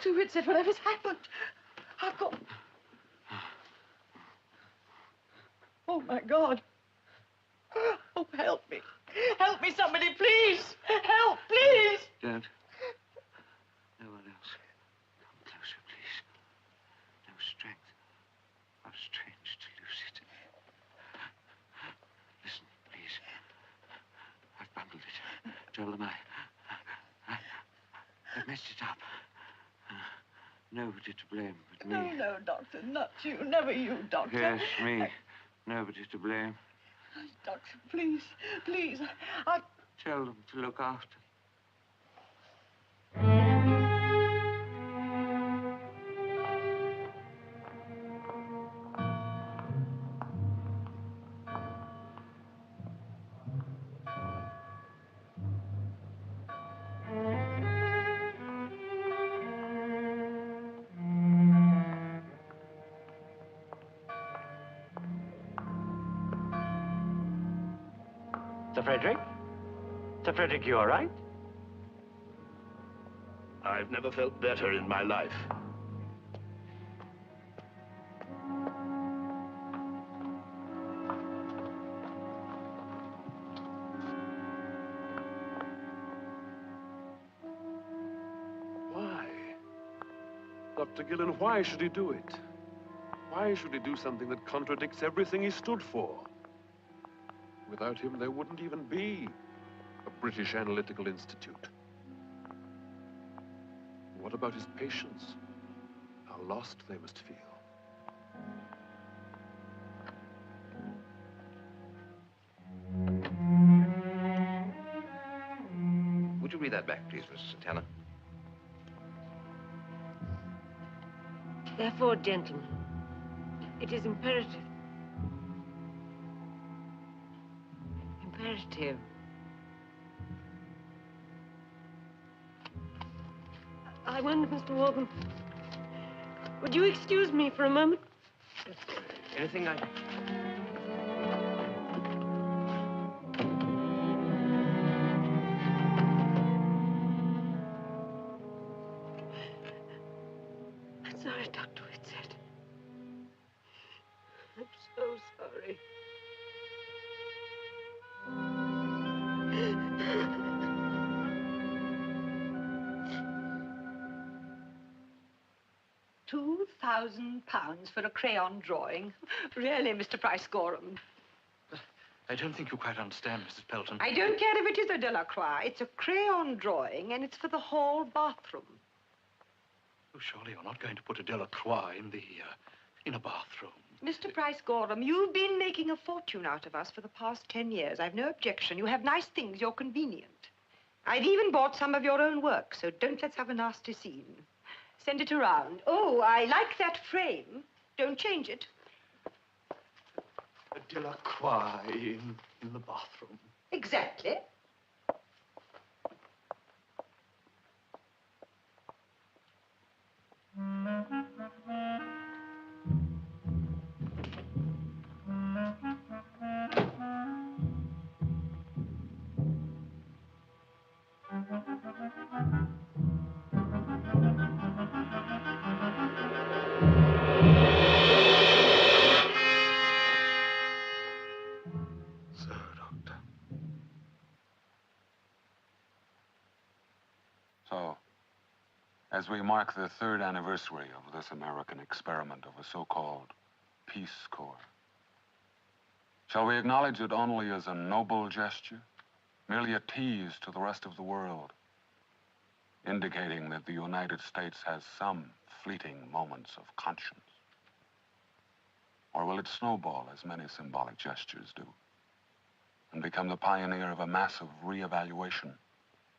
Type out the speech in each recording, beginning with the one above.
Dr. Whitset, whatever's happened? I've got... Oh, my God. Oh, help me. Help me, somebody, please. Help, please. Don't. No one else. Come closer, please. No strength. How strange to lose it. Listen, please. I've bundled it. Tell them I've messed it up. Nobody to blame but me. No, no, Doctor, not you. Never you, Doctor. Yes, me. Nobody to blame. Doctor, please, please. I... Tell them to look after. Sir Frederick? Sir Frederick, you all right? I've never felt better in my life. Why? Dr. Gillen, why should he do it? Why should he do something that contradicts everything he stood for? Without him, there wouldn't even be a British Analytical Institute. What about his patients? How lost they must feel. Would you read that back, please, Mrs. Santana? Therefore, gentlemen, it is imperative. Imperative. I wonder, Mr. Walton, would you excuse me for a moment? Anything I... I'm sorry, Dr. Whitset. I'm so sorry. £2,000 for a crayon drawing. Really, Mr. Price-Gorham. I don't think you quite understand, Mrs. Pelton. I don't care if it is a Delacroix. It's a crayon drawing, and it's for the hall bathroom. Oh, surely you're not going to put a Delacroix in a bathroom. Mr. Price-Gorham, you've been making a fortune out of us for the past 10 years. I've no objection. You have nice things. You're convenient. I've even bought some of your own work, so don't let's have a nasty scene. Send it around. Oh, I like that frame. Don't change it. A Delacroix in the bathroom. Exactly. So, as we mark the 3rd anniversary of this American experiment of a so-called Peace Corps, shall we acknowledge it only as a noble gesture, merely a tease to the rest of the world, indicating that the United States has some fleeting moments of conscience? Or will it snowball as many symbolic gestures do, and become the pioneer of a massive reevaluation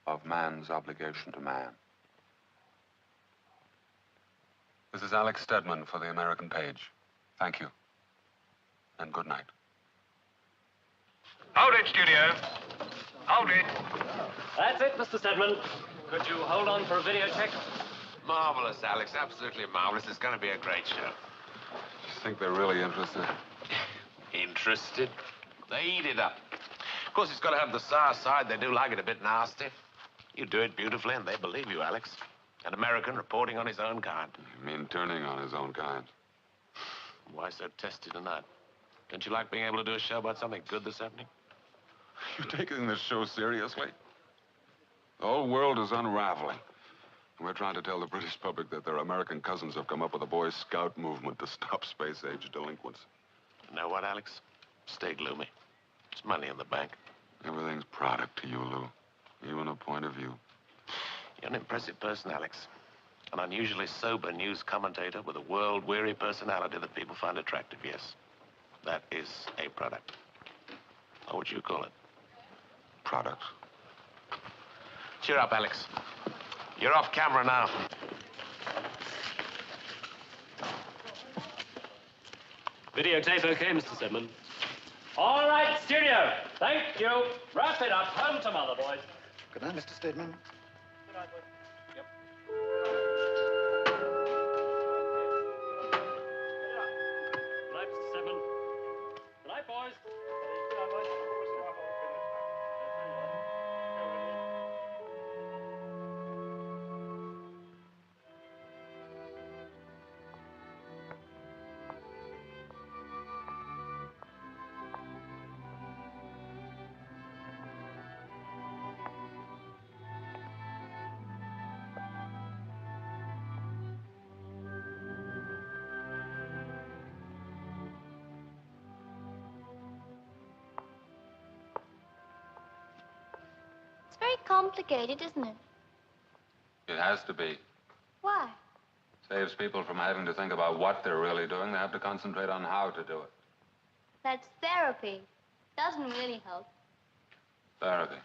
of man's obligation to man? This is Alex Stedman for the American Page. Thank you, and good night. Hold it, studio. Hold it. That's it, Mr. Stedman. Could you hold on for a video check? Marvelous, Alex. Absolutely marvelous. It's going to be a great show. I think they're really interested. Interested? They eat it up. Of course, it's got to have the sour side. They do like it a bit nasty. You do it beautifully, and they believe you, Alex. An American reporting on his own kind. You mean turning on his own kind? Why so testy tonight? Don't you like being able to do a show about something good that's happening? You taking this show seriously? The whole world is unraveling. And we're trying to tell the British public that their American cousins have come up with a Boy Scout movement to stop space-age delinquents. You know what, Alex? Stay gloomy. There's money in the bank. Everything's product to you, Lou. Even a point of view. You're an impressive person, Alex. An unusually sober news commentator with a world-weary personality that people find attractive, yes. That is a product. What would you call it? Product. Cheer up, Alex. You're off camera now. Videotape okay, Mr. Stedman? All right, studio. Thank you. Wrap it up. Home to mother, boys. Good night, Mr. Stedman. Good night, boys. Yep. Good night, Mr. Stedman. Good night, boys. Good night, boys. Very complicated, isn't it? It has to be. Why? Saves people from having to think about what they're really doing. They have to concentrate on how to do it. That's therapy. Doesn't really help. Therapy.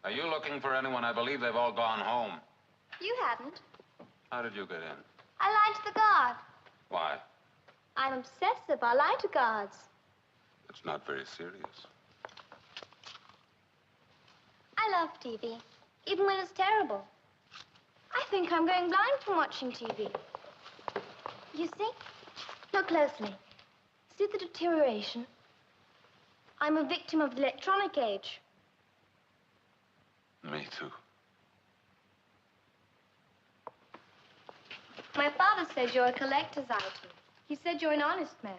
Are you looking for anyone? I believe they've all gone home. You haven't. How did you get in? I lied to the guard. Why? I'm obsessive. I lie to guards. It's not very serious. I love TV, even when it's terrible. I think I'm going blind from watching TV. You see? Look closely. See the deterioration? I'm a victim of the electronic age. Me too. My father says you're a collector's item. He said you're an honest man.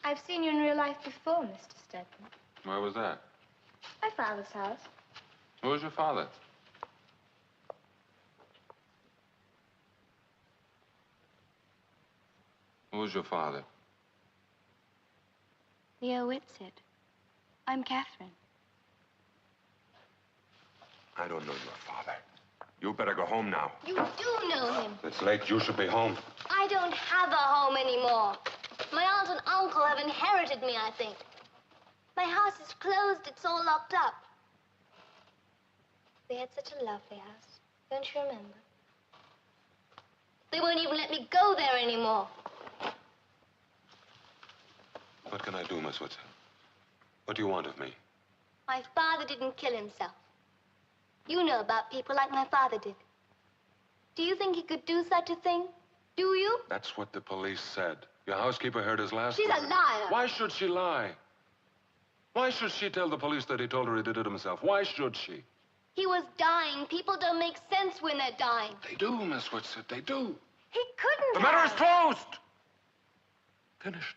I've seen you in real life before, Mr. Stedman. Where was that? My father's house. Who was your father? Who was your father? Leo Whitset. I'm Catherine. I don't know your father. You better go home now. You do know him. It's late. You should be home. I don't have a home anymore. My aunt and uncle have inherited me, I think. My house is closed. It's all locked up. They had such a lovely house. Don't you remember? They won't even let me go there anymore. What can I do, Miss Whitset? What do you want of me? My father didn't kill himself. You know about people like my father did. Do you think he could do such a thing? Do you? That's what the police said. Your housekeeper heard his last She's word. a liar. Why should she lie? Why should she tell the police that he told her he did it himself? Why should she? He was dying. People don't make sense when they're dying. They do, Miss Whitset. They do. He couldn't The matter is closed. Finished.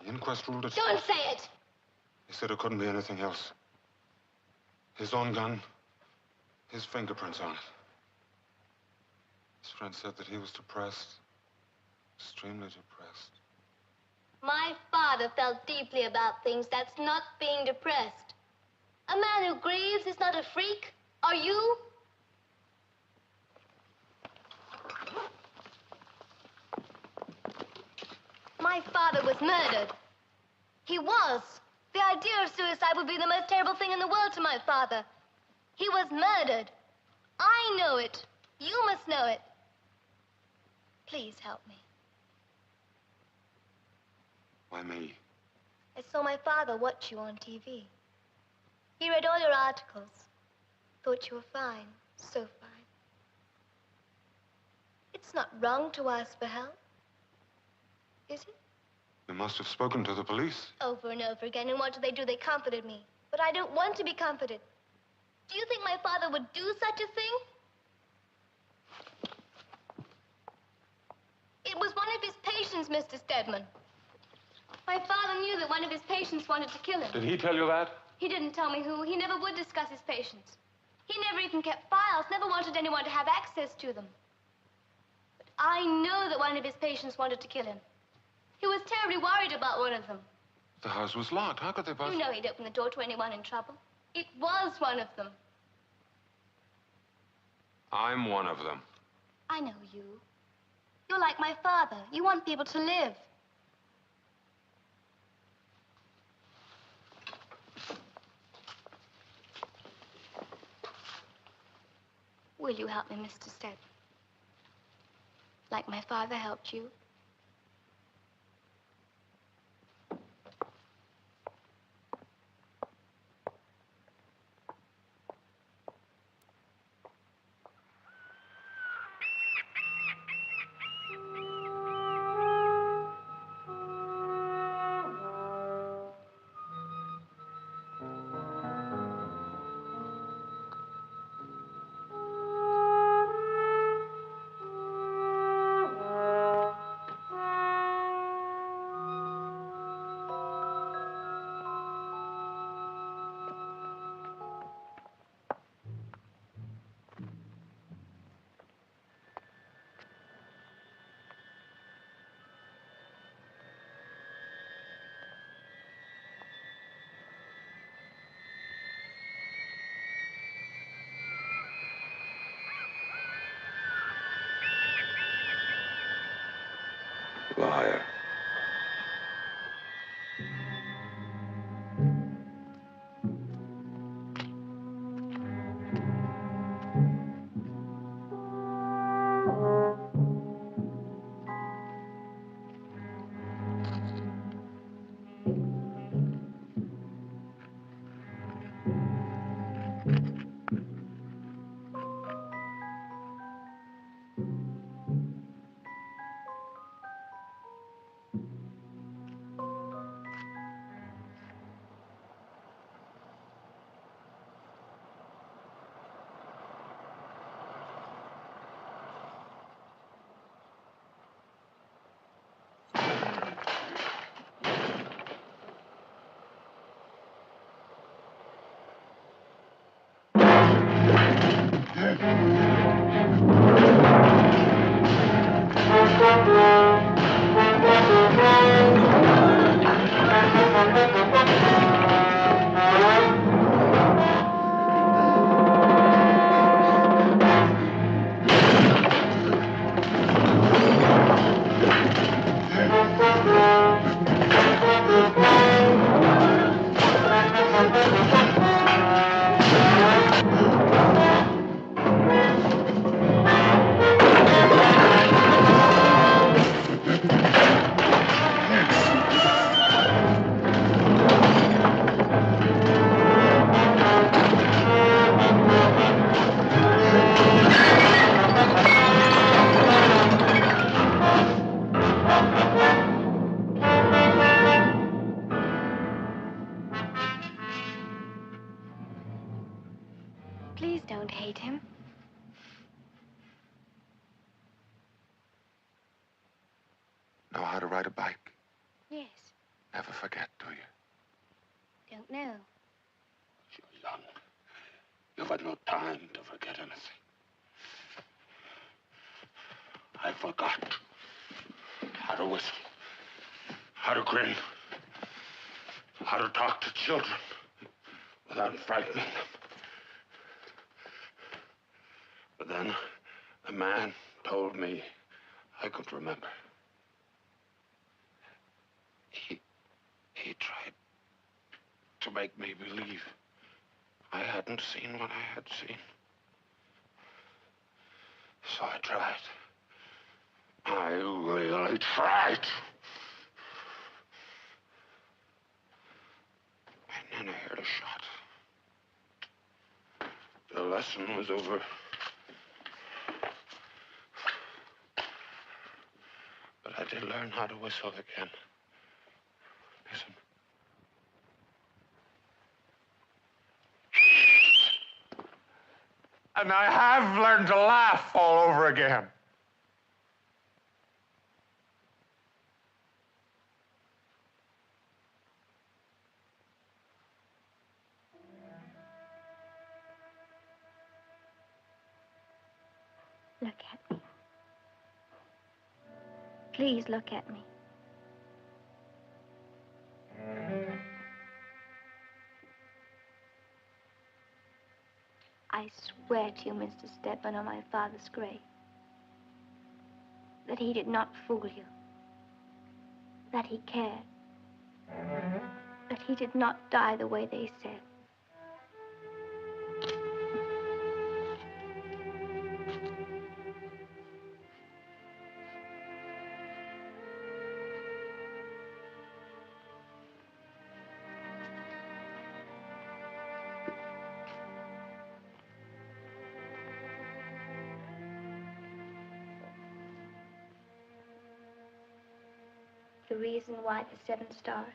The inquest ruled it. Don't say it. He said it couldn't be anything else. His own gun, his fingerprints on it. His friend said that he was depressed. Extremely depressed. My father felt deeply about things. That's not being depressed. A man who grieves is not a freak. Are you? My father was murdered. He was. The idea of suicide would be the most terrible thing in the world to my father. He was murdered. I know it. You must know it. Please help me. Why me? I saw my father watch you on TV. He read all your articles. Thought you were fine. So fine. It's not wrong to ask for help. Is it? You must have spoken to the police. Over and over again, and what do? They comforted me. But I don't want to be comforted. Do you think my father would do such a thing? It was one of his patients, Mr. Stedman. My father knew that one of his patients wanted to kill him. Did he tell you that? He didn't tell me who. He never would discuss his patients. He never even kept files, never wanted anyone to have access to them. But I know that one of his patients wanted to kill him. He was terribly worried about one of them. The house was locked. How could they possibly... You know he'd open the door to anyone in trouble. It was one of them. I'm one of them. I know you. You're like my father. You want people to live. Will you help me, Mr. Stedman? Like my father helped you? Liar. Please don't hate him. Know how to ride a bike? Yes. Never forget, do you? Don't know. You're young. You've had no time to forget anything. I forgot how to whistle, how to grin, how to talk to children without frightening them. But then a man told me I could remember. He tried to make me believe I hadn't seen what I had seen. So I tried. I really tried. And then I heard a shot. The lesson was over. But I did learn how to whistle again. And I have learned to laugh all over again. Look at me. Please look at me. I swear to you, Mr. Stedman, on my father's grave, that he did not fool you, that he cared, that he did not die the way they said. The reason why the 7 stars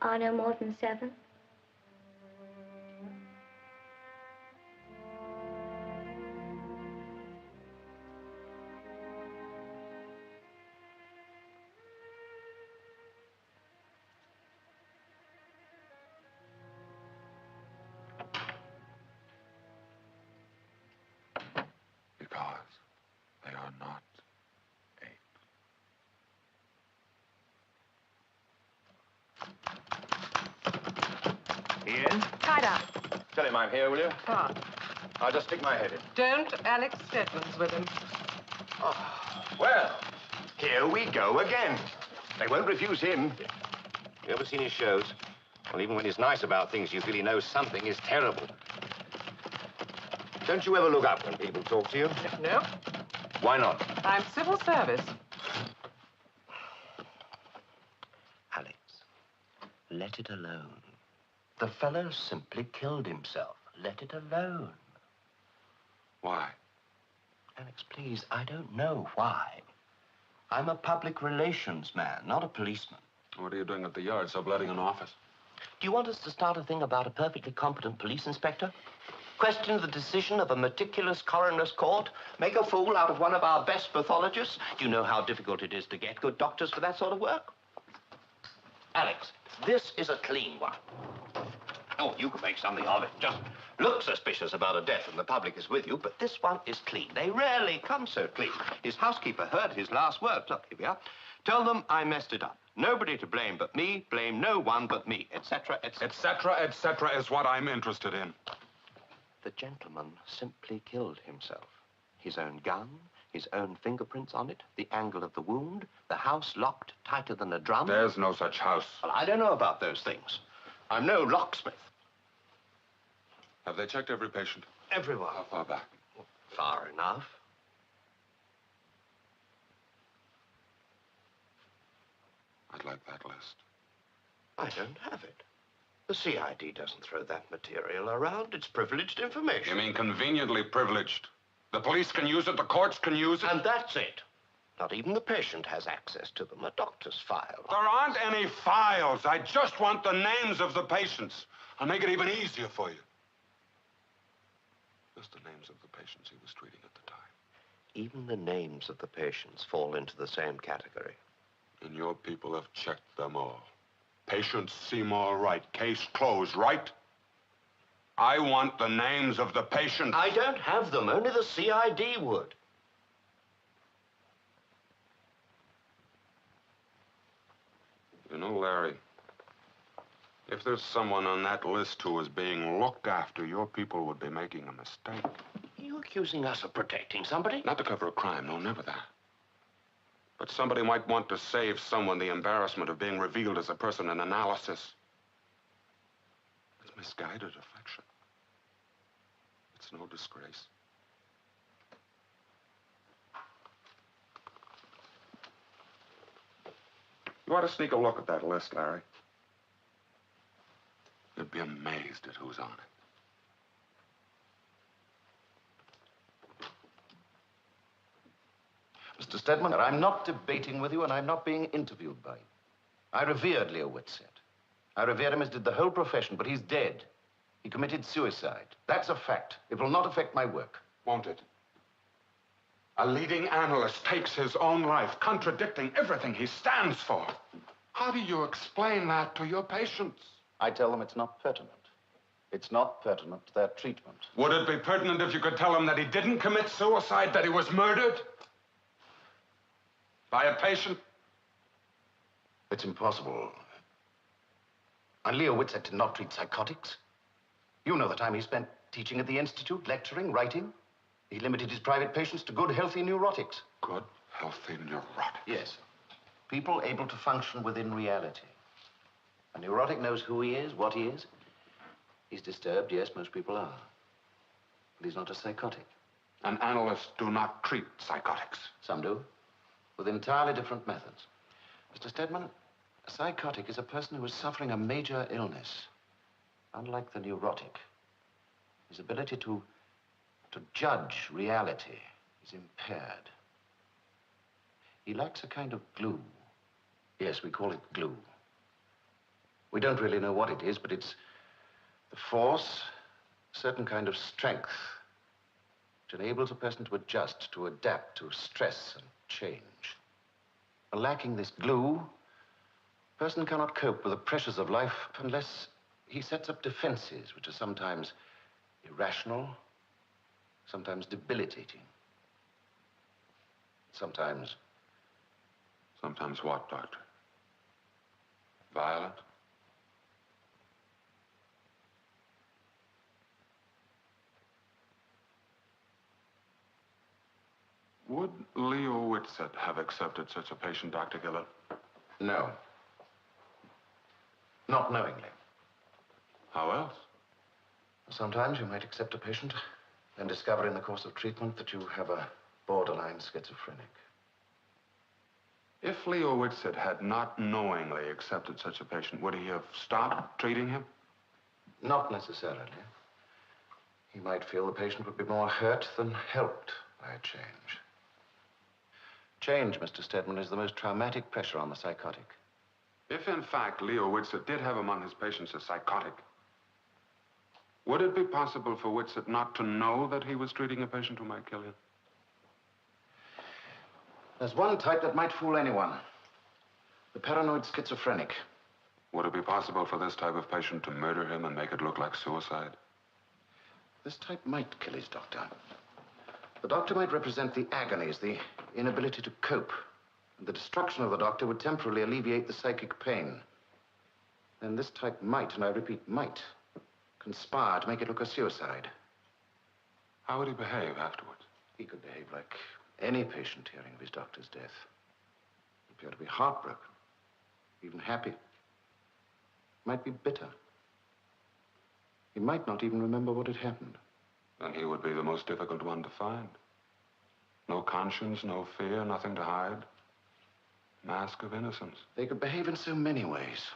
are no more than 7? Because they are not 8. Ian? Tied up. Tell him I'm here, will you? Ah. I'll just stick my head in. Don't. Alex Stedman's with him. Oh, well, here we go again. They won't refuse him. You ever seen his shows? Well, even when he's nice about things, you feel he knows something is terrible. Don't you ever look up when people talk to you? No. Why not? I'm civil service. Alex, let it alone. The fellow simply killed himself. Let it alone. Why? Alex, please, I don't know why. I'm a public relations man, not a policeman. What are you doing at the yard, subletting an office? Do you want us to start a thing about a perfectly competent police inspector? Question the decision of a meticulous coroner's court? Make a fool out of one of our best pathologists? Do you know how difficult it is to get good doctors for that sort of work? Alex, this is a clean one. Oh, you can make something of it. Just look suspicious about a death and the public is with you, but this one is clean. They rarely come so clean. His housekeeper heard his last words. Look, here we are. Tell them I messed it up. Nobody to blame but me. Blame no one but me, etc., etc. Etc., etc. is what I'm interested in. The gentleman simply killed himself. His own gun, his own fingerprints on it, the angle of the wound, the house locked tighter than a drum. There's no such house. Well, I don't know about those things. I'm no locksmith. Have they checked every patient? Everyone. How far back? Far enough. I'd like that list. I don't have it. The CID doesn't throw that material around. It's privileged information. You mean conveniently privileged? The police can use it, the courts can use it? And that's it. Not even the patient has access to them. A doctor's file. There aren't any files. I just want the names of the patients. I'll make it even easier for you. Just the names of the patients he was treating at the time. Even the names of the patients fall into the same category. And your people have checked them all. Patients seem all right. Case closed, right? I want the names of the patients. I don't have them. Only the CID would. You know, Larry, if there's someone on that list who is being looked after, your people would be making a mistake. Are you accusing us of protecting somebody? Not to cover a crime, no, never that. But somebody might want to save someone the embarrassment of being revealed as a person in analysis. It's misguided affection. It's no disgrace. You ought to sneak a look at that list, Larry. You'd be amazed at who's on it. Mr. Stedman, I'm not debating with you, and I'm not being interviewed by you. I revered Leo Whitset. I revered him as did the whole profession, but he's dead. He committed suicide. That's a fact. It will not affect my work. Won't it? A leading analyst takes his own life, contradicting everything he stands for. How do you explain that to your patients? I tell them it's not pertinent. It's not pertinent to their treatment. Would it be pertinent if you could tell them that he didn't commit suicide, that he was murdered? By a patient? It's impossible. And Leo Whitset did not treat psychotics. You know the time he spent teaching at the Institute, lecturing, writing. He limited his private patients to good, healthy neurotics. Good, healthy neurotics? Yes. People able to function within reality. A neurotic knows who he is, what he is. He's disturbed, yes, most people are. But he's not a psychotic. And analysts do not treat psychotics. Some do, with entirely different methods. Mr. Stedman, a psychotic is a person who is suffering a major illness. Unlike the neurotic, his ability to judge reality is impaired. He lacks a kind of glue. Yes, we call it glue. We don't really know what it is, but it's the force, a certain kind of strength, which enables a person to adjust, to adapt to stress and change. And lacking this glue, a person cannot cope with the pressures of life unless he sets up defenses, which are sometimes irrational, sometimes debilitating, sometimes... Sometimes what, Doctor? Violent? Would Leo Whitset have accepted such a patient, Dr. Gillen? No. Not knowingly. How else? Sometimes you might accept a patient and discover in the course of treatment that you have a borderline schizophrenic. If Leo Whitset had not knowingly accepted such a patient, would he have stopped treating him? Not necessarily. He might feel the patient would be more hurt than helped by a change. Change, Mr. Stedman, is the most traumatic pressure on the psychotic. If, in fact, Leo Whitset did have among his patients a psychotic, would it be possible for Whitset not to know that he was treating a patient who might kill him? There's one type that might fool anyone. The paranoid schizophrenic. Would it be possible for this type of patient to murder him and make it look like suicide? This type might kill his doctor. The doctor might represent the agonies, the inability to cope. And the destruction of the doctor would temporarily alleviate the psychic pain. Then this type might, and I repeat, might, conspire to make it look a suicide. How would he behave afterwards? He could behave like any patient hearing of his doctor's death. He'd appear to be heartbroken, even happy. Might be bitter. He might not even remember what had happened. Then he would be the most difficult one to find. No conscience, no fear, nothing to hide. Mask of innocence. They could behave in so many ways.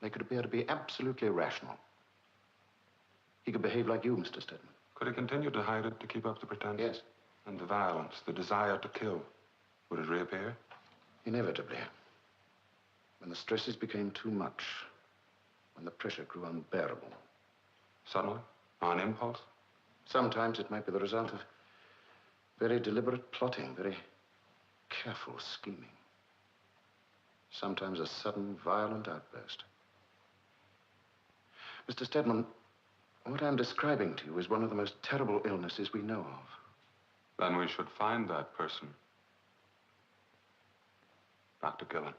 They could appear to be absolutely irrational. He could behave like you, Mr. Stedman. Could he continue to hide it to keep up the pretense? Yes. And the violence, the desire to kill, would it reappear? Inevitably. When the stresses became too much, when the pressure grew unbearable. Suddenly? On impulse? Sometimes it might be the result of very deliberate plotting, very careful scheming. Sometimes a sudden, violent outburst. Mr. Stedman, what I'm describing to you is one of the most terrible illnesses we know of. Then we should find that person. Dr. Gillen.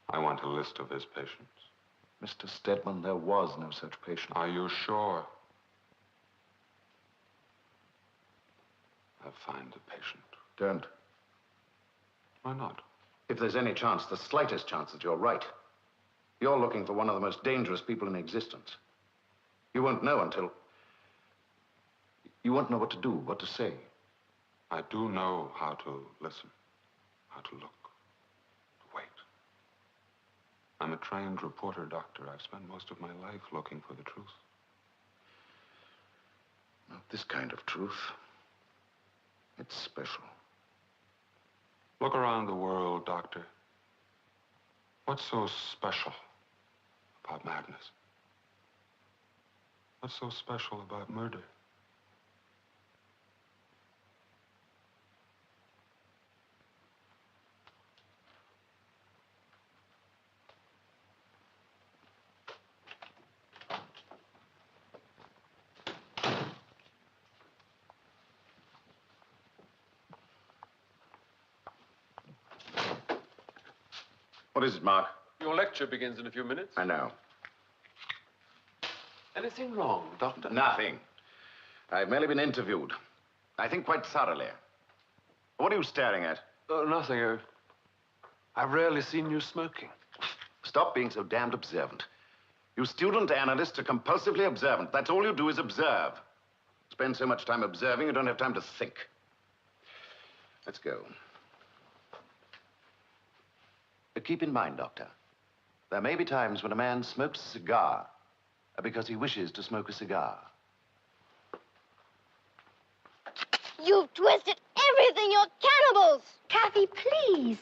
I want a list of his patients. Mr. Stedman, there was no such patient. Are you sure? I'll find the patient. Don't. Why not? If there's any chance, the slightest chance that you're right, you're looking for one of the most dangerous people in existence. You won't know until... You won't know what to do, what to say. I do know how to listen, how to look, to wait. I'm a trained reporter, Doctor. I've spent most of my life looking for the truth. Not this kind of truth. It's special. Look around the world, Doctor. What's so special about madness? What's so special about murder? What is it, Mark? Your lecture begins in a few minutes. I know. Anything wrong, Doctor? Nothing. I've merely been interviewed. I think quite thoroughly. What are you staring at? Nothing. I've rarely seen you smoking. Stop being so damned observant. You student analysts are compulsively observant. That's all you do is observe. Spend so much time observing, you don't have time to think. Let's go. But keep in mind, Doctor, there may be times when a man smokes a cigar because he wishes to smoke a cigar. You've twisted everything. You're cannibals. Kathy, please.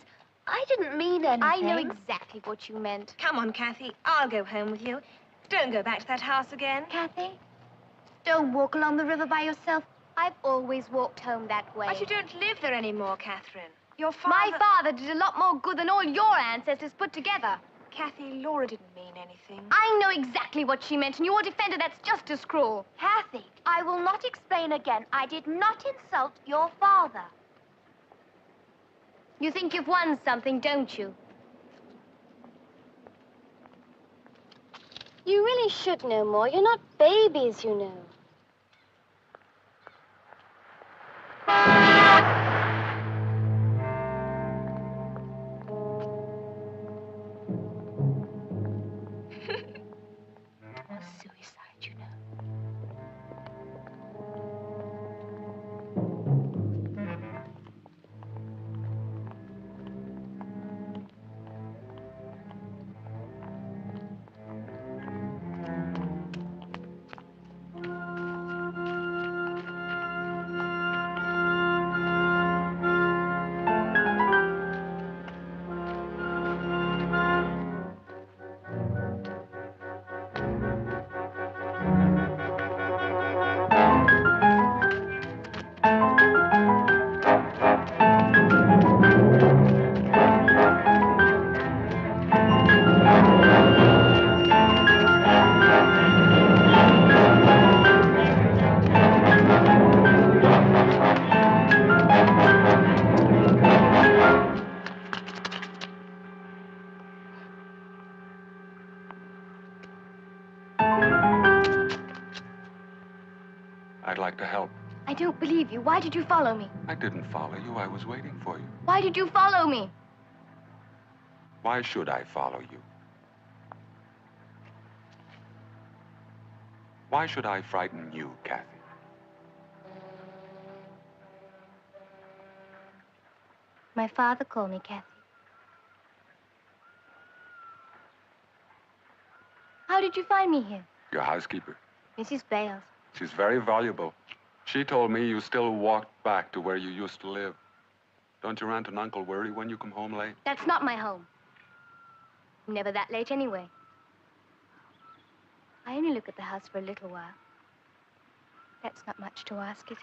I didn't mean anything. I know exactly what you meant. Come on, Kathy. I'll go home with you. Don't go back to that house again. Kathy, don't walk along the river by yourself. I've always walked home that way. But you don't live there anymore, Catherine. Your father... My father did a lot more good than all your ancestors put together. Kathy, Laura didn't mean anything. I know exactly what she meant, and you're a defender that's just as cruel. Kathy, I will not explain again. I did not insult your father. You think you've won something, don't you? You really should know more. You're not babies, you know. Suicide, you know. I'd like to help. I don't believe you. Why did you follow me? I didn't follow you. I was waiting for you. Why did you follow me? Why should I follow you? Why should I frighten you, Kathy? My father called me Kathy. How did you find me here? Your housekeeper. Mrs. Bales. She's very valuable. She told me you still walked back to where you used to live. Don't your aunt and uncle worry when you come home late? That's not my home. I'm never that late anyway. I only look at the house for a little while. That's not much to ask, is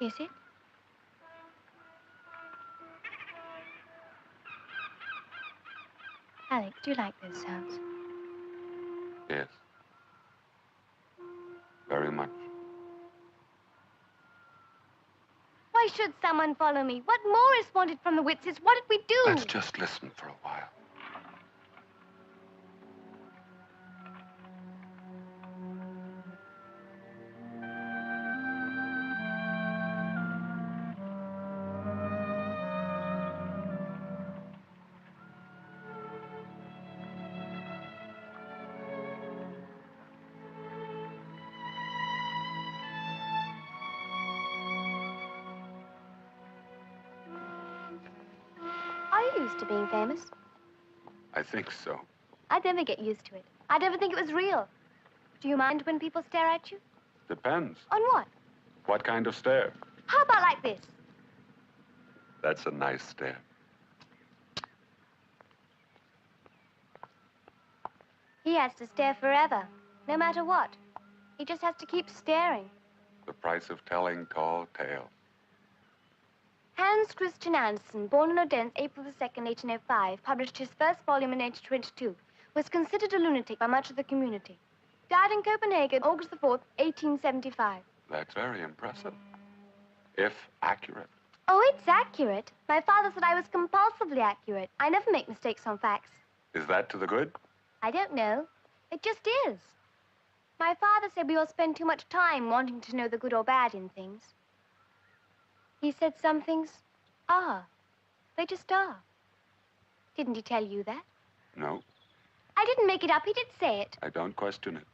it? Is it? Alex, do you like those sounds? Yes. Very much. Why should someone follow me? What more is wanted from the Whitsets? What did we do? Let's just listen for a while. Used to being famous. I think so. I'd never get used to it. I'd never think it was real. Do you mind when people stare at you? Depends. On what? What kind of stare? How about like this? That's a nice stare. He has to stare forever, no matter what. He just has to keep staring. The price of telling tall tales. Hans Christian Andersen, born in Odense, April the 2nd, 1805, published his first volume in 1822, was considered a lunatic by much of the community. Died in Copenhagen, August the 4th, 1875. That's very impressive. If accurate. Oh, it's accurate. My father said I was compulsively accurate. I never make mistakes on facts. Is that to the good? I don't know. It just is. My father said we all spend too much time wanting to know the good or bad in things. He said some things are. They just are. Didn't he tell you that? No, I didn't make it up. He did say it. I don't question it.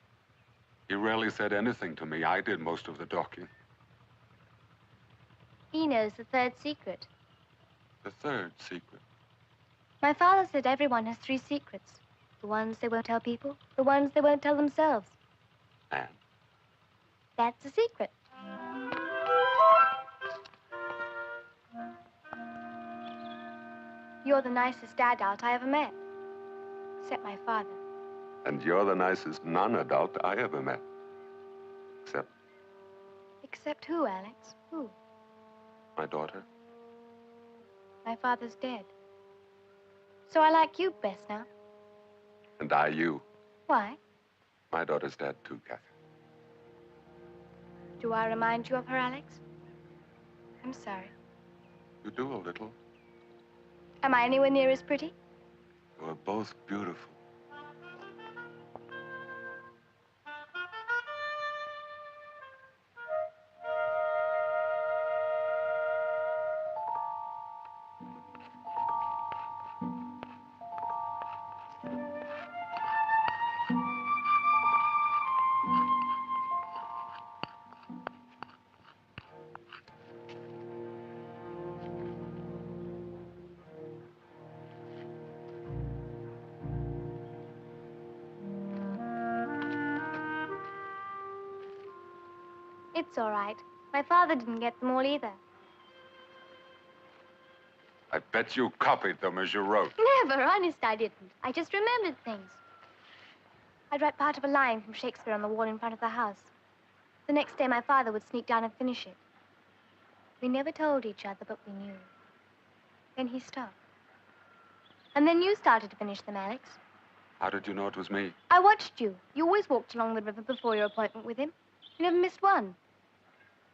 He rarely said anything to me. I did most of the talking. He knows the third secret. The third secret. My father said everyone has 3 secrets. The ones they won't tell people, the ones they won't tell themselves. And? That's a secret. You're the nicest adult I ever met. Except my father. And you're the nicest non-adult I ever met. Except Except who, Alex? Who? my daughter. My father's dead. So I like you best now. And I you. Why? My daughter's dead too, Kathy. Do I remind you of her, Alex? I'm sorry. You do a little. Am I anywhere near as pretty? You are both beautiful. It's all right. My father didn't get them all either. I bet you copied them as you wrote. Never, honest, I didn't. I just remembered things. I'd write part of a line from Shakespeare on the wall in front of the house. The next day, my father would sneak down and finish it. We never told each other, but we knew. Then he stopped. And then you started to finish them, Alex. How did you know it was me? I watched you. You always walked along the river before your appointment with him. You never missed one.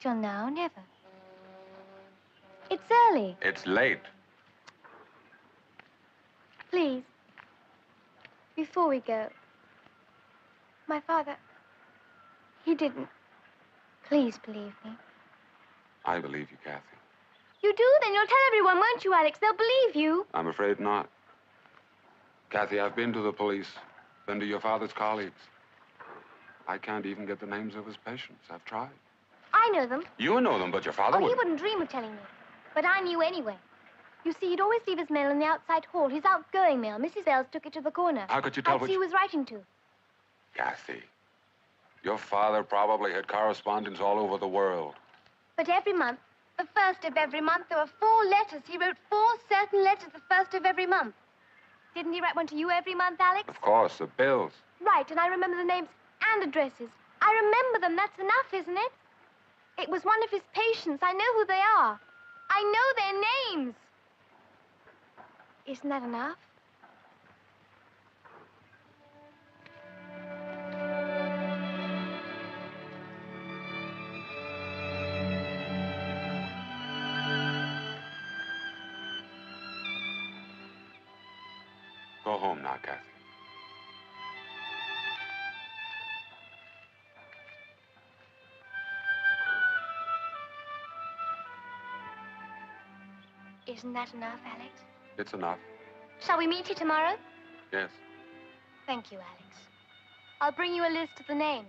Till now, never. It's early. It's late. Please. Before we go. My father, he didn't. Please believe me. I believe you, Kathy. You do? Then you'll tell everyone, won't you, Alex? They'll believe you. I'm afraid not. Kathy, I've been to the police, been to your father's colleagues. I can't even get the names of his patients. I've tried. I know them. You know them, but your father He wouldn't. wouldn't dream of telling me. But I knew anyway. You see, he'd always leave his mail in the outside hall. His outgoing mail. Mrs. Bales took it to the corner. How could you tell I'd which... see who he was writing to. Kathy, your father probably had correspondents all over the world. But every month, the first of every month, there were 4 letters. He wrote 4 certain letters the first of every month. Didn't he write one to you every month, Alex? Of course, the bills. Right, and I remember the names and addresses. I remember them. That's enough, isn't it? It was one of his patients. I know who they are. I know their names. Isn't that enough? Go home now, Kathy. Isn't that enough, Alex? It's enough. Shall we meet you tomorrow? Yes. Thank you, Alex. I'll bring you a list of the names.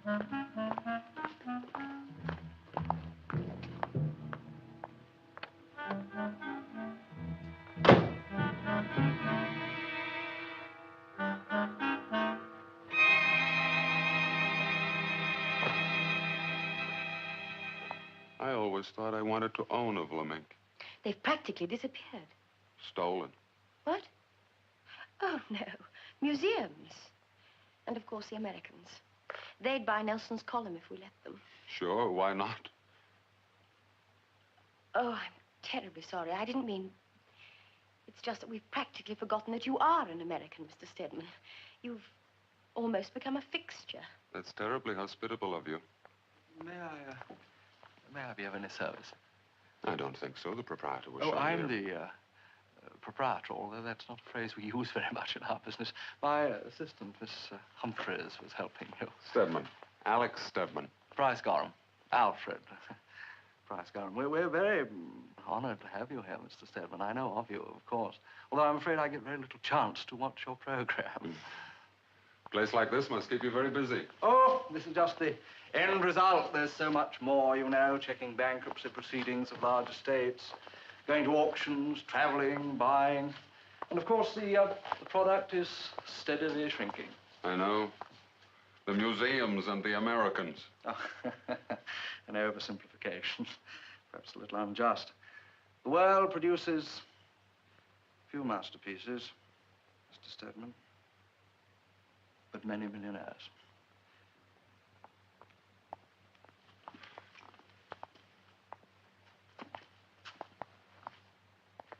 I always thought I wanted to own a Vlamink. They've practically disappeared. Stolen. What? Oh, no. Museums. And, of course, the Americans. They'd buy Nelson's column if we let them. Sure, why not? Oh, I'm terribly sorry. I didn't mean... It's just that we've practically forgotten that you are an American, Mr. Stedman. You've almost become a fixture. That's terribly hospitable of you. May I be of any service? I don't think so. The proprietor was Oh, shown I'm here. the proprietor, although that's not a phrase we use very much in our business. My assistant, Miss Humphreys, was helping you. Stedman. Alex Stedman. Price-Gorham. Alfred. Price-Gorham. We're very honored to have you here, Mr. Stedman. I know of you, of course. Although I'm afraid I get very little chance to watch your program. A place like this must keep you very busy. Oh, this is just the end result. There's so much more, you know, checking bankruptcy proceedings of large estates, going to auctions, traveling, buying. And, of course, the product is steadily shrinking. I know. The museums and the Americans. Oh, an oversimplification. Perhaps a little unjust. The world produces few masterpieces, Mr. Stedman, but many millionaires.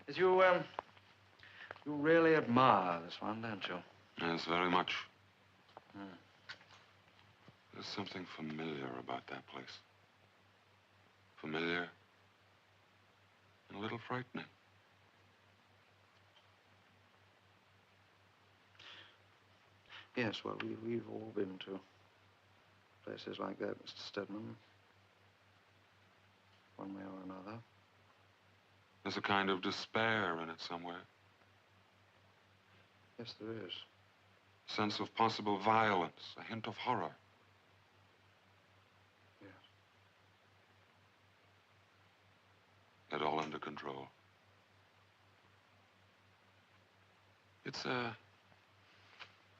As you really admire this one, don't you? Yes, very much. Hmm. There's something familiar about that place. Familiar and a little frightening. Yes, well, we've all been to places like that, Mr. Stedman. One way or another. There's a kind of despair in it somewhere. Yes, there is. A sense of possible violence, a hint of horror. Yes. Yet all under control. It's a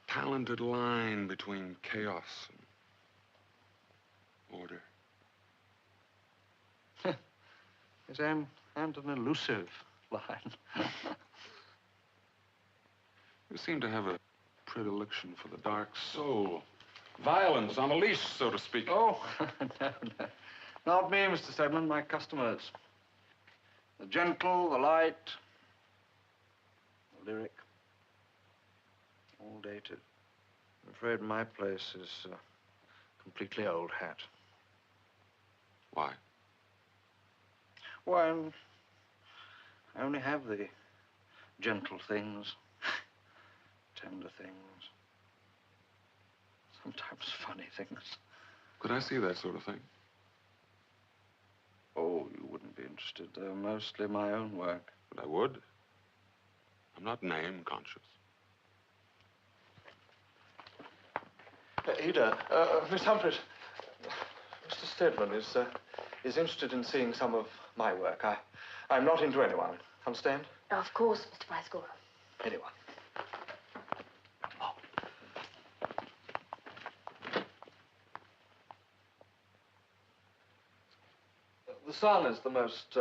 talented line between chaos and order. Yes, and an elusive line. You seem to have a predilection for the dark soul. Violence on a leash, so to speak. Oh, no. Not me, Mr. Stedman, my customers. The gentle, the light, the lyric. All dated. I'm afraid my place is completely old hat. Why? Well, I only have the gentle things, tender things, sometimes funny things. Could I see that sort of thing? Oh, you wouldn't be interested. They're mostly my own work. But I would. I'm not name conscious. Ada, Miss Humphreys, Mr. Stedman is interested in seeing some of my work. I'm not into anyone. Understand? Of course, Mr. Price-Gorham. Anyone. Oh. The sun is the most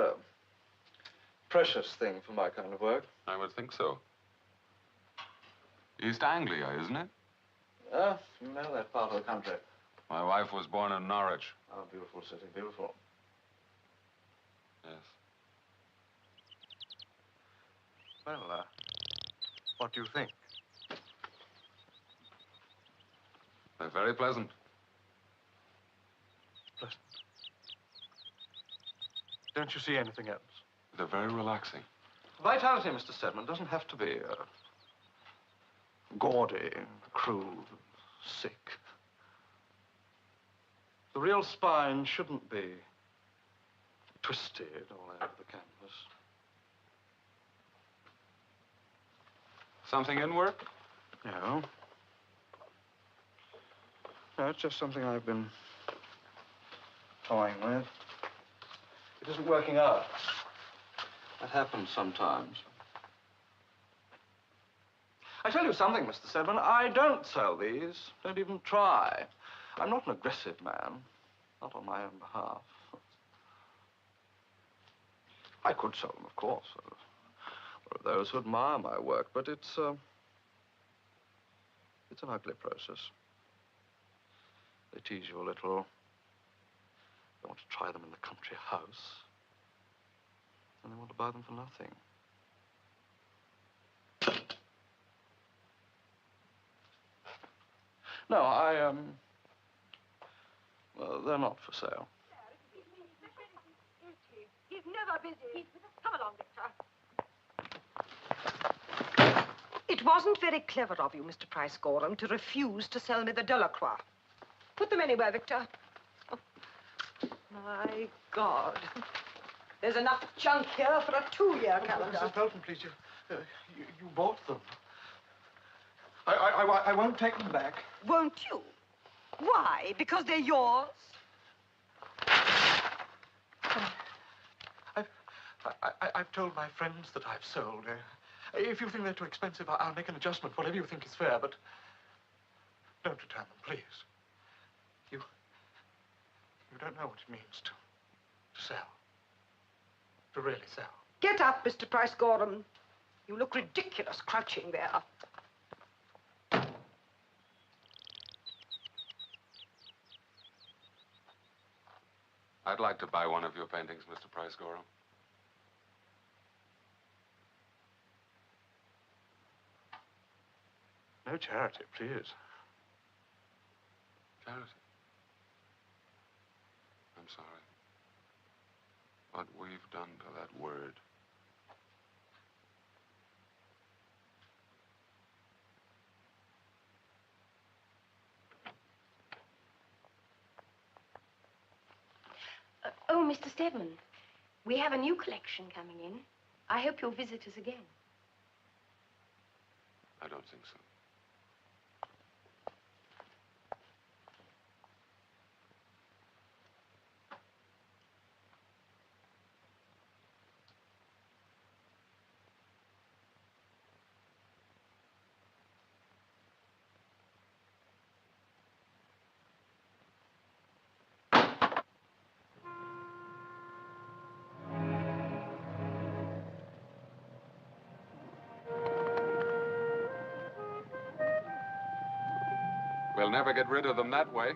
precious thing for my kind of work. I would think so. East Anglia, isn't it? You know that part of the country. My wife was born in Norwich. Oh, beautiful city, beautiful. Yes. Well, what do you think? They're very pleasant. Pleasant. Don't you see anything else? They're very relaxing. Vitality, Mr. Stedman, doesn't have to be gaudy, crude, sick. The real spine shouldn't be twisted all over the canvas. Something in work? No. No, it's just something I've been toying with. It isn't working out. That happens sometimes. I tell you something, Mr. Stedman, I don't sell these. Don't even try. I'm not an aggressive man. Not on my own behalf. I could sell them, of course. There are those who admire my work, but it's an ugly process. They tease you a little. They want to try them in the country house. And they want to buy them for nothing. No, well, they're not for sale. He's never busy. Come along, Victor. It wasn't very clever of you, Mr. Price-Gorham, to refuse to sell me the Delacroix. Put them anywhere, Victor. Oh, my God. There's enough junk here for a 2-year calendar. Mrs. Pelton, please, you bought them. I won't take them back. Won't you? Why? Because they're yours? I've told my friends that I've sold. If you think they're too expensive, I'll make an adjustment, whatever you think is fair, but don't return them, please. You don't know what it means to sell. To really sell. Get up, Mr. Price-Gorham. You look ridiculous crouching there. I'd like to buy one of your paintings, Mr. Price-Gorham. No charity, please. Charity? I'm sorry. What we've done to that word. Oh, Mr. Stedman, we have a new collection coming in. I hope you'll visit us again. I don't think so. We'll never get rid of them that way.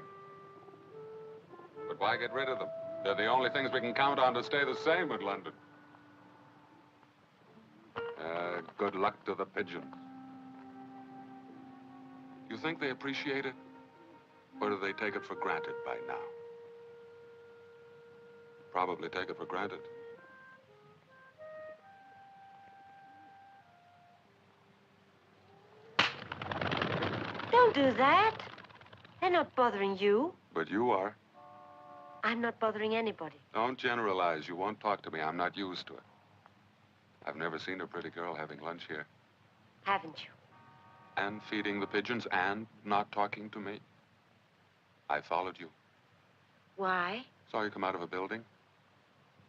But why get rid of them? They're the only things we can count on to stay the same in London. Good luck to the pigeons. You think they appreciate it? Or do they take it for granted by now? Probably take it for granted. Don't do that. They're not bothering you. But you are. I'm not bothering anybody. Don't generalize. You won't talk to me. I'm not used to it. I've never seen a pretty girl having lunch here. Haven't you? And feeding the pigeons and not talking to me. I followed you. Why? Saw you come out of a building.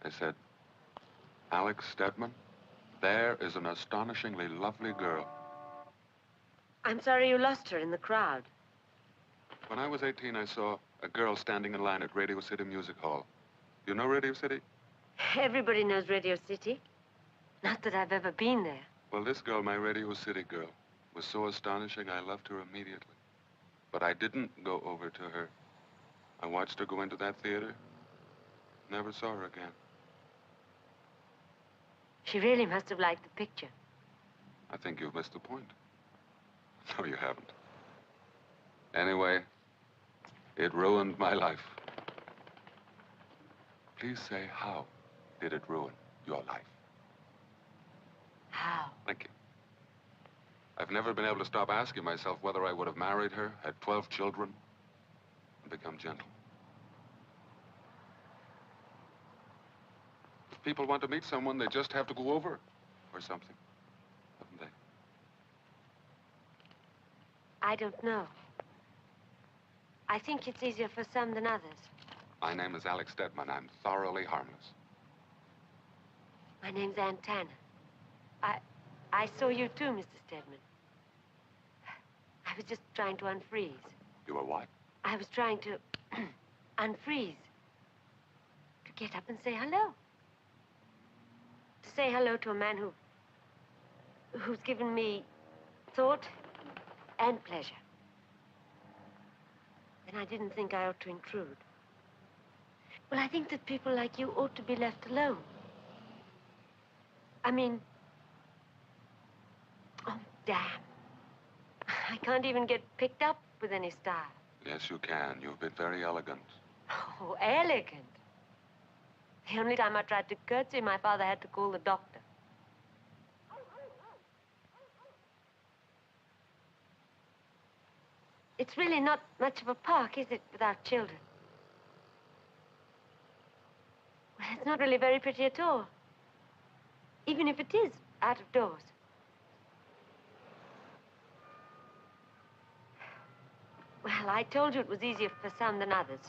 I said, Alex Stedman, there is an astonishingly lovely girl. I'm sorry you lost her in the crowd. When I was 18, I saw a girl standing in line at Radio City Music Hall. You know Radio City? Everybody knows Radio City. Not that I've ever been there. Well, this girl, my Radio City girl, was so astonishing I left her immediately. But I didn't go over to her. I watched her go into that theater. Never saw her again. She really must have liked the picture. I think you've missed the point. No, you haven't. Anyway, it ruined my life. Please say, how did it ruin your life? How? Thank you. I've never been able to stop asking myself whether I would have married her, had 12 children, and become gentle. If people want to meet someone, they just have to go over or something, haven't they? I don't know. I think it's easier for some than others. My name is Alex Stedman. I'm thoroughly harmless. My name's Ann Tanner. I saw you too, Mr. Stedman. I was just trying to unfreeze. You were what? I was trying to unfreeze. To get up and say hello. To say hello to a man who's given me thought and pleasure. And I didn't think I ought to intrude. Well, I think that people like you ought to be left alone. I mean, oh, damn. I can't even get picked up with any style. Yes, you can. You've been very elegant. Oh, elegant. The only time I tried to curtsy, my father had to call the doctor. It's really not much of a park, is it, without children? Well, it's not really very pretty at all. Even if it is out of doors. Well, I told you it was easier for some than others.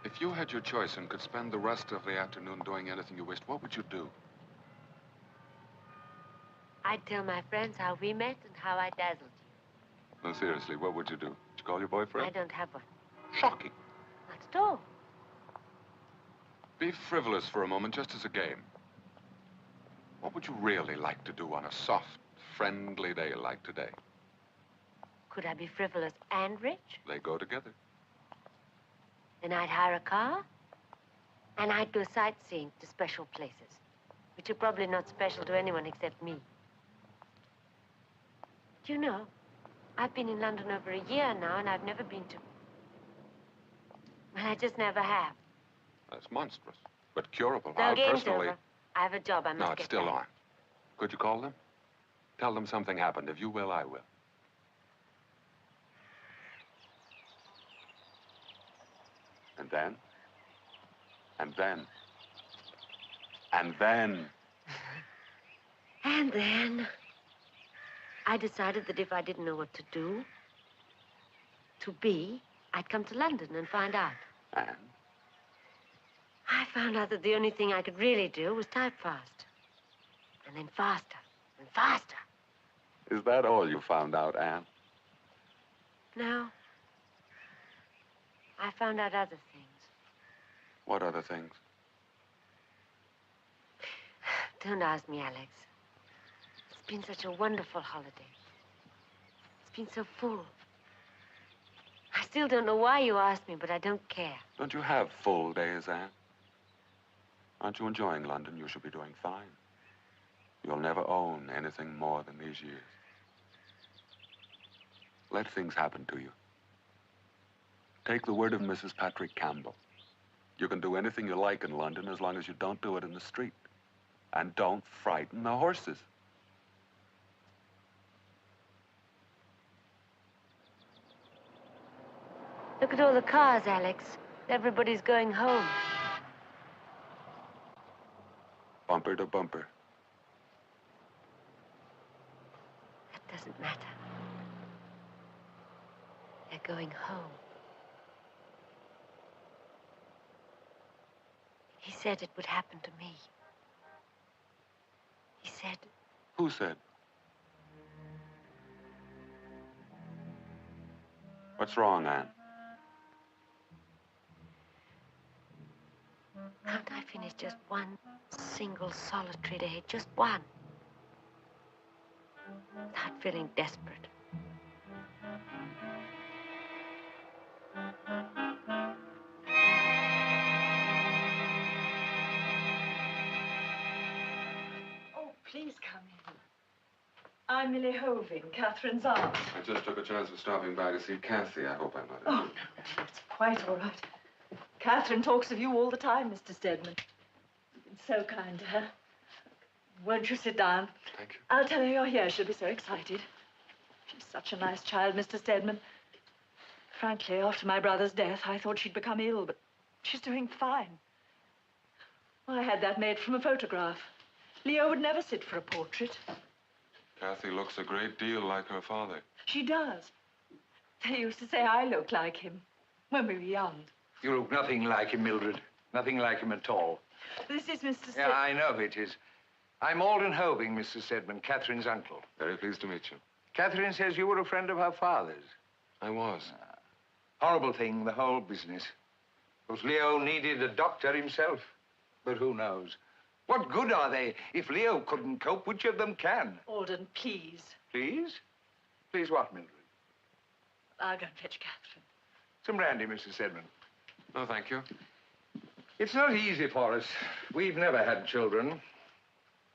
If you had your choice and could spend the rest of the afternoon doing anything you wished, what would you do? I'd tell my friends how we met and how I dazzled you. No, seriously, what would you do? Would you call your boyfriend? I don't have one. Shocking. Not at all. Be frivolous for a moment, just as a game. What would you really like to do on a soft, friendly day like today? Could I be frivolous and rich? They go together. Then I'd hire a car, and I'd go sightseeing to special places, which are probably not special to anyone except me. Do you know, I've been in London over a year now, and I've never been to... Well, I just never have. That's monstrous, but curable. No, I'll game's personally... over. I have a job I must No, get it's still back. on. Could you call them? Tell them something happened. If you will, I will. And then? And then? And then? And then I decided that if I didn't know what to do, to be, I'd come to London and find out. And? I found out that the only thing I could really do was type fast. And then faster and faster. Is that all you found out, Anne? No. I found out other things. What other things? Don't ask me, Alex. It's been such a wonderful holiday. It's been so full. I still don't know why you asked me, but I don't care. Don't you have full days, Anne? Aren't you enjoying London? You should be doing fine. You'll never own anything more than these years. Let things happen to you. Take the word of Mrs. Patrick Campbell. You can do anything you like in London as long as you don't do it in the street. And don't frighten the horses. Look at all the cars, Alex. Everybody's going home. Bumper to bumper. That doesn't matter. They're going home. He said it would happen to me. He said... Who said? What's wrong, Anne? Can't I finish just one single solitary day? Just one. Without feeling desperate. Oh, please come in. I'm Millie Hoving, Catherine's aunt. I just took a chance of stopping by to see Kathy. I hope I'm not... Oh, no, it's quite all right. Catherine talks of you all the time, Mr. Stedman. You've been so kind to her. Won't you sit down? Thank you. I'll tell her you're here. She'll be so excited. She's such a nice child, Mr. Stedman. Frankly, after my brother's death, I thought she'd become ill, but she's doing fine. Well, I had that made from a photograph. Leo would never sit for a portrait. Kathy looks a great deal like her father. She does. They used to say I look like him. when we were young. You look nothing like him, Mildred. Nothing like him at all. This is Mr. Yeah, I know it is. I'm Alden Hoving, Mr. Stedman, Catherine's uncle. Very pleased to meet you. Catherine says you were a friend of her father's. I was. Horrible thing, the whole business. Because Leo needed a doctor himself. But who knows? What good are they? If Leo couldn't cope, which of them can? Alden, please. Please? Please what, Mildred? I'll go and fetch Catherine. Some brandy, Mr. Stedman. No, thank you. It's not easy for us. We've never had children.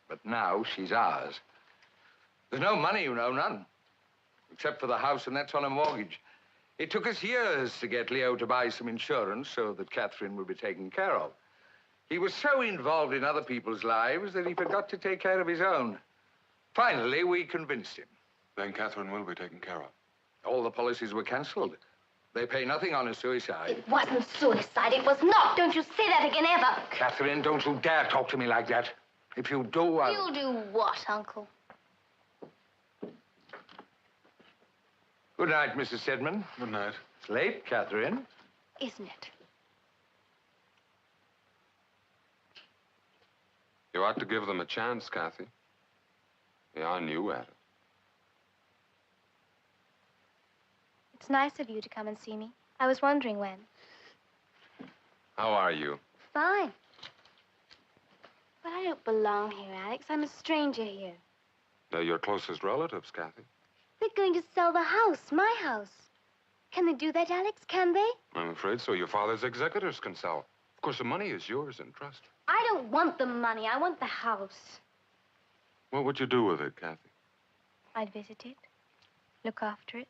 But now she's ours. There's no money, you know, none. Except for the house, and that's on a mortgage. It took us years to get Leo to buy some insurance so that Catherine would be taken care of. He was so involved in other people's lives that he forgot to take care of his own. Finally, we convinced him. Then Catherine will be taken care of. All the policies were cancelled. They pay nothing on a suicide. It wasn't suicide. It was not. Don't you say that again, ever. Catherine, don't you dare talk to me like that. If you do, I'll... You'll do what, Uncle? Good night, Mrs. Stedman. Good night. It's late, Catherine. Isn't it? You ought to give them a chance, Kathy. They are new at it. It's nice of you to come and see me. I was wondering when. How are you? Fine. But I don't belong here, Alex. I'm a stranger here. They're your closest relatives, Kathy. They're going to sell the house, my house. Can they do that, Alex? Can they? I'm afraid so. Your father's executors can sell. Of course, the money is yours in trust. I don't want the money. I want the house. What would you do with it, Kathy? I'd visit it, look after it,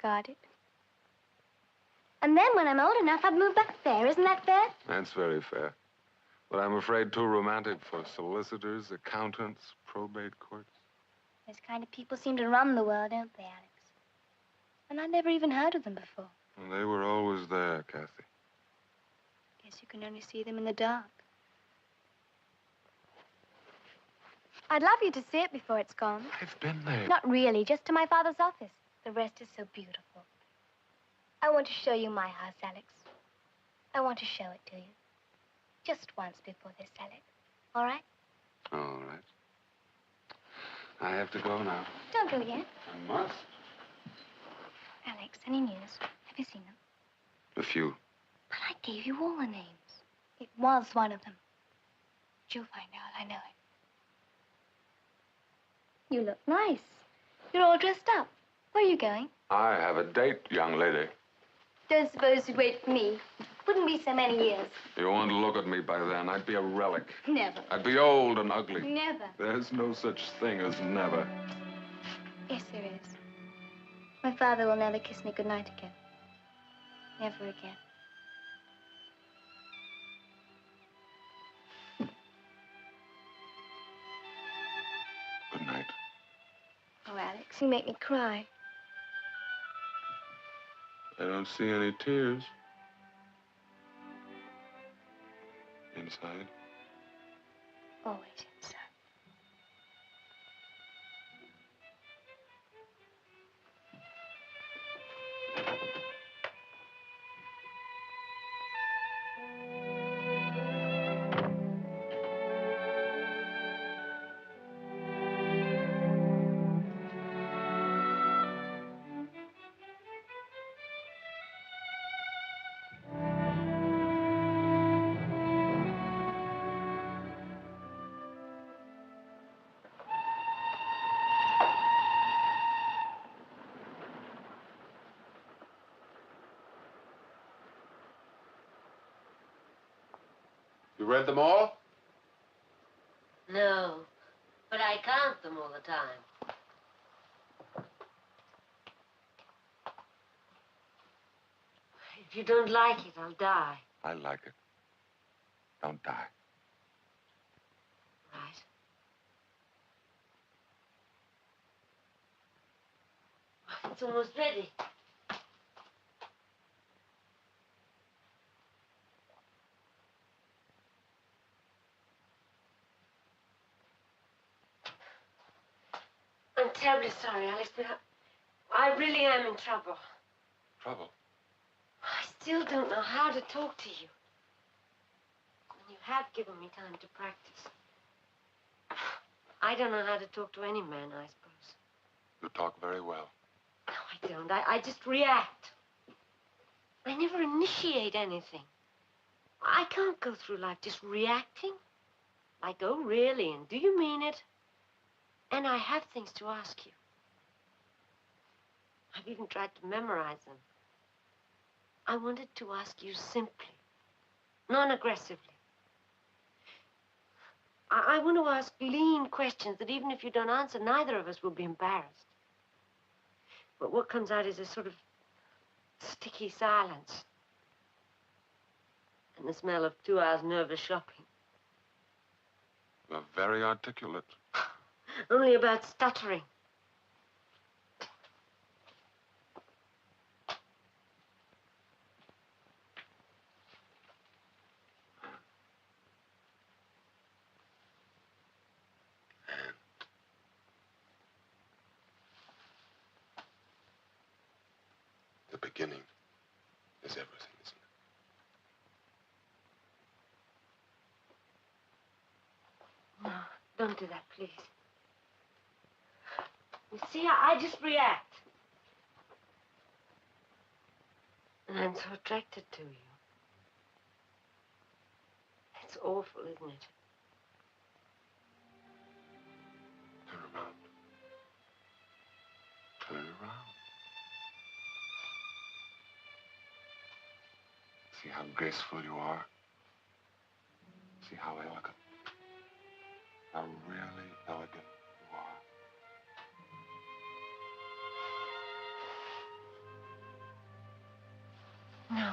guard it. And then when I'm old enough, I'd move back there. Isn't that fair? That's very fair. But I'm afraid too romantic for solicitors, accountants, probate courts. Those kind of people seem to run the world, don't they, Alex? And I'd never even heard of them before. And they were always there, Kathy. Guess you can only see them in the dark. I'd love you to see it before it's gone. I've been there. Not really, just to my father's office. The rest is so beautiful. I want to show you my house, Alex. I want to show it to you. Just once before they sell it. All right? All right. I have to go now. Don't go yet. I must. Alex, any news? Have you seen them? A few. But I gave you all the names. It was one of them. You'll find out, I know it. You look nice. You're all dressed up. Where are you going? I have a date, young lady. Don't suppose you'd wait for me. Wouldn't be so many years. You won't look at me by then. I'd be a relic. Never. I'd be old and ugly. Never. There's no such thing as never. Yes, there is. My father will never kiss me goodnight again. Never again. Good night. Oh, Alex, you make me cry. I don't see any tears. Inside. Always inside. You read them all? No, but I count them all the time. If you don't like it, I'll die. I like it. Don't die. Right. It's almost ready. I'm terribly sorry, Alex, but I really am in trouble. Trouble? I still don't know how to talk to you. And you have given me time to practice. I don't know how to talk to any man, I suppose. You talk very well. No, I don't. I just react. I never initiate anything. I can't go through life just reacting. Like, oh, really? And do you mean it? And I have things to ask you. I've even tried to memorize them. I wanted to ask you simply, non-aggressively. I want to ask lean questions that even if you don't answer, neither of us will be embarrassed. But what comes out is a sort of sticky silence. And the smell of 2 hours nervous shopping. You're very articulate. Only about stuttering. The beginning is everything, isn't it? No, don't do that, please. You see, I just react. And I'm so attracted to you. It's awful, isn't it? Turn around. Turn around. See how graceful you are? See how elegant? How really elegant you are? No.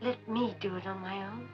Let me do it on my own.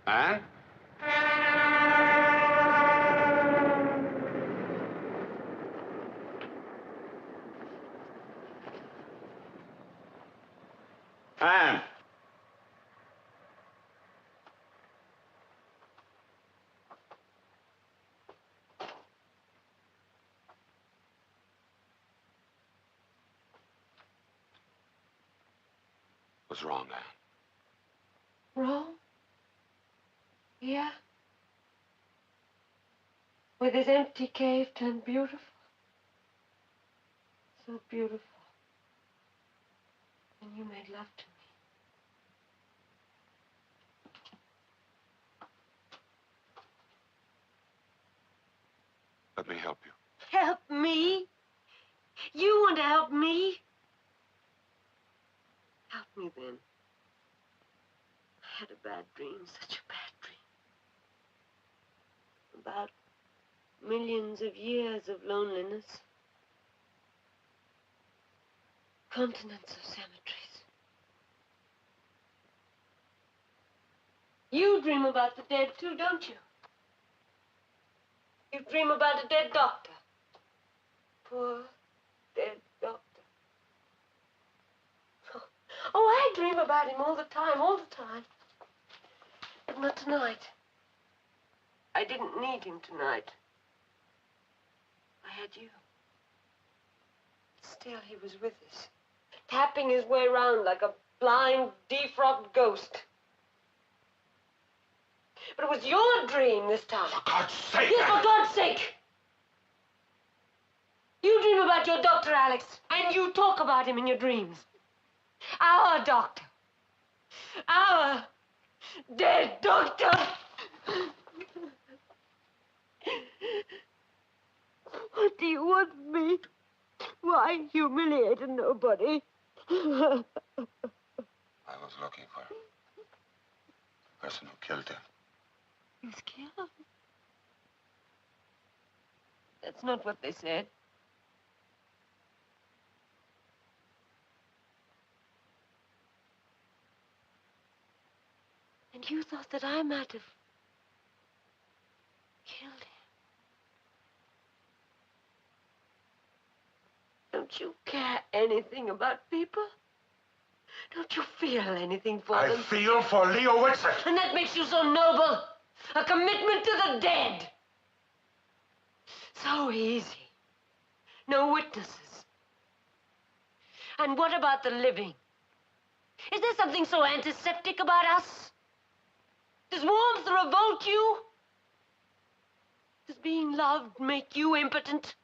Huh? Anne. What's wrong, Anne? Wrong? Yeah? With this empty cave turned beautiful? So beautiful. And you made love to me. me then. I had a bad dream, such a bad dream. About millions of years of loneliness. Continents of cemeteries. You dream about the dead too, don't you? You dream about a dead doctor. Poor dead doctor. Oh, I dream about him all the time. But not tonight. I didn't need him tonight. I had you. Still, he was with us, tapping his way around like a blind, defrocked ghost. But it was your dream this time. For God's sake! Yes, for God's sake! You dream about your doctor, Alex, and you talk about him in your dreams. Our doctor. Our dead doctor. What do you want of me? Why humiliate a nobody? I was looking for the person who killed him. He's killed? That's not what they said. And you thought that I might have killed him. Don't you care anything about people? Don't you feel anything for them? I feel for Leo Whitset. And that makes you so noble. A commitment to the dead. So easy. No witnesses. And what about the living? Is there something so antiseptic about us? Does warmth revolt you? Does being loved make you impotent?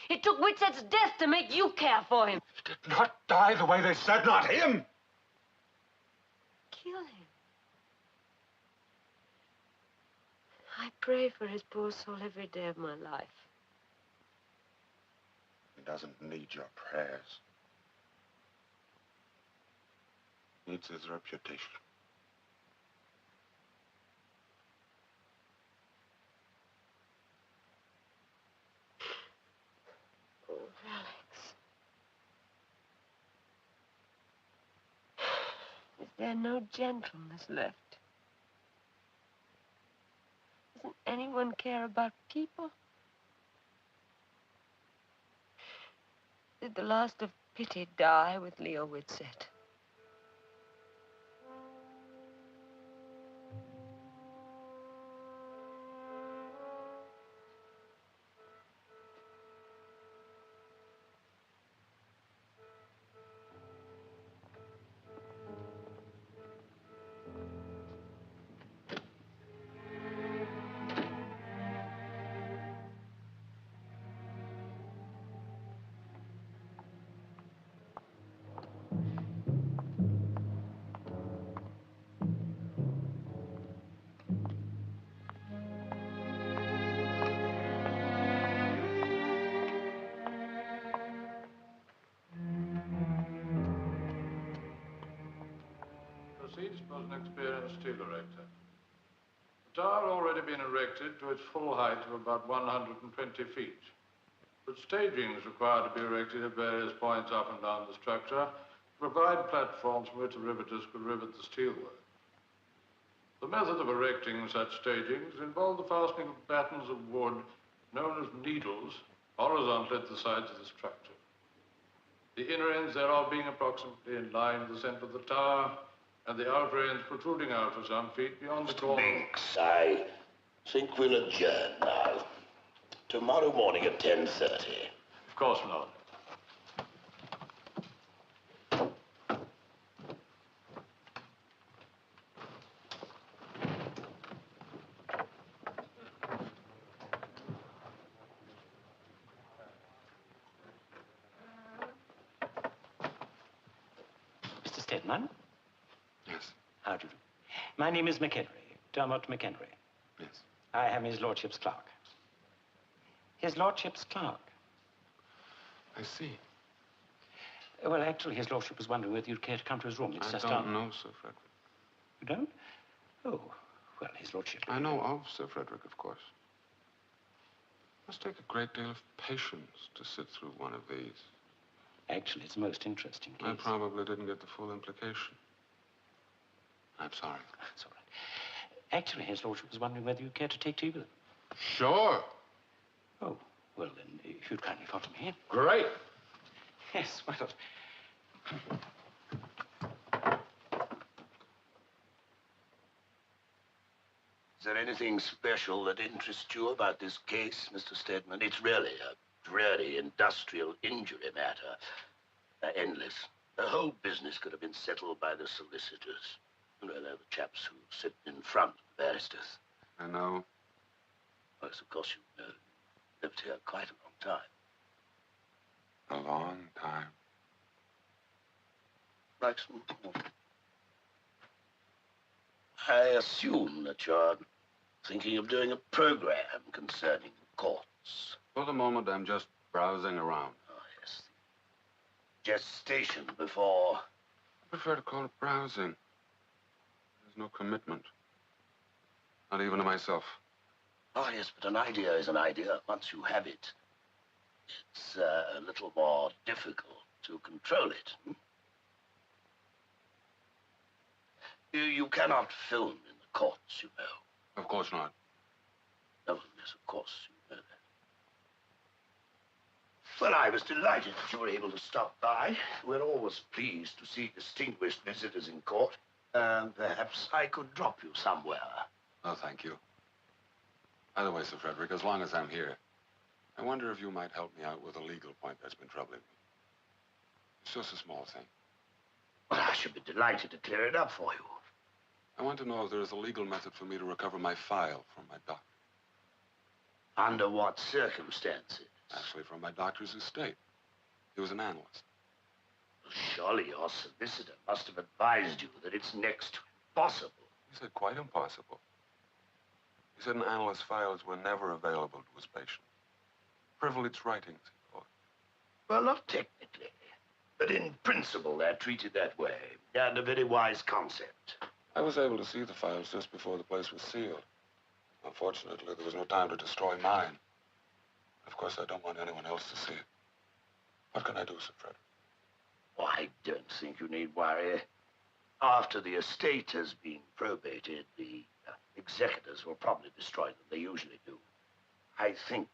It took Whitset's death to make you care for him. He did not die the way they said, not him. Kill him. I pray for his poor soul every day of my life. He doesn't need your prayers. He needs his reputation. Oh, Alex. Is there no gentleness left? Doesn't anyone care about people? Did the last of pity die with Leo Whitset? Proceeds was an experienced steel erector. The tower had already been erected to its full height of about 120 feet. But staging is required to be erected at various points up and down the structure to provide platforms from which the riveters could rivet the steelwork. The method of erecting such stagings involved the fastening of battens of wood known as needles horizontally at the sides of the structure. The inner ends thereof being approximately in line with the center of the tower, and the outer ends protruding out for some feet beyond the corner. Binks, I think we'll adjourn now. Tomorrow morning at 10:30. Of course, my lord. Mr. Stedman? Yes. How do you do? My name is McHenry, Dermot McHenry. Yes. I am his lordship's clerk. His lordship's clerk. I see. Well, actually, his lordship was wondering whether you'd care to come to his room. It's I just don't know Sir Frederick. You don't? Oh, well, his lordship... I know of Sir Frederick, of course. It must take a great deal of patience to sit through one of these. Actually, it's a most interesting case. I probably didn't get the full implication. I'm sorry. That's all right. Actually, his lordship was wondering whether you'd care to take tea with him. Sure. Oh, well, then, if you'd kindly follow me in. Great. Yes, why not? Is there anything special that interests you about this case, Mr. Stedman? It's really a dreary industrial injury matter. Endless. The whole business could have been settled by the solicitors. You know, they're the chaps who sit in front of the barristers. I know. Yes, of course, you know. Lived here quite a long time. A long time. Right. I assume that you're thinking of doing a program concerning courts. For the moment, I'm just browsing around. Oh, yes. Gestation before... I prefer to call it browsing. There's no commitment. Not even to myself. Oh, yes, but an idea is an idea. Once you have it, it's a little more difficult to control it. Hmm? You cannot film in the courts, you know. Of course not. No, yes, of course, you know that. Well, I was delighted that you were able to stop by. We're always pleased to see distinguished visitors in court. Perhaps I could drop you somewhere. Oh, thank you. By the way, Sir Frederick, as long as I'm here, I wonder if you might help me out with a legal point that's been troubling me. It's just a small thing. Well, I should be delighted to clear it up for you. I want to know if there is a legal method for me to recover my file from my doctor. Under what circumstances? Actually, from my doctor's estate. He was an analyst. Surely your solicitor must have advised you that it's next to impossible. He said quite impossible. He said an analyst's files were never available to his patient. Privileged writings, he thought. Well, not technically, but in principle they're treated that way, and a very wise concept. I was able to see the files just before the place was sealed. Unfortunately, there was no time to destroy mine. Of course, I don't want anyone else to see it. What can I do, Sir Frederick? Oh, I don't think you need worry. After the estate has been probated, the executors will probably destroy them. They usually do. I think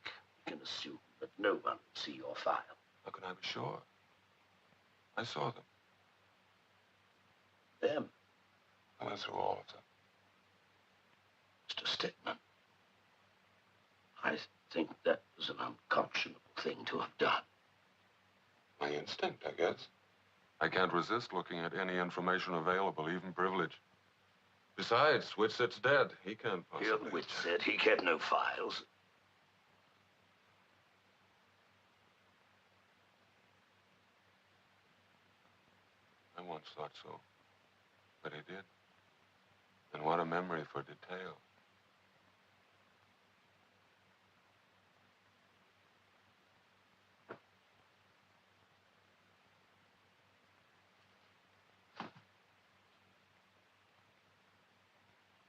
we can assume that no one will see your file. How can I be sure? I saw them. Them? I went through all of them. Mr. Stedman, I think that was an unconscionable thing to have done. My instinct, I guess. I can't resist looking at any information available, even privilege. Besides, Whitset's dead. He can't possibly... Whitset, he kept no files. I once thought so. But he did. And what a memory for detail.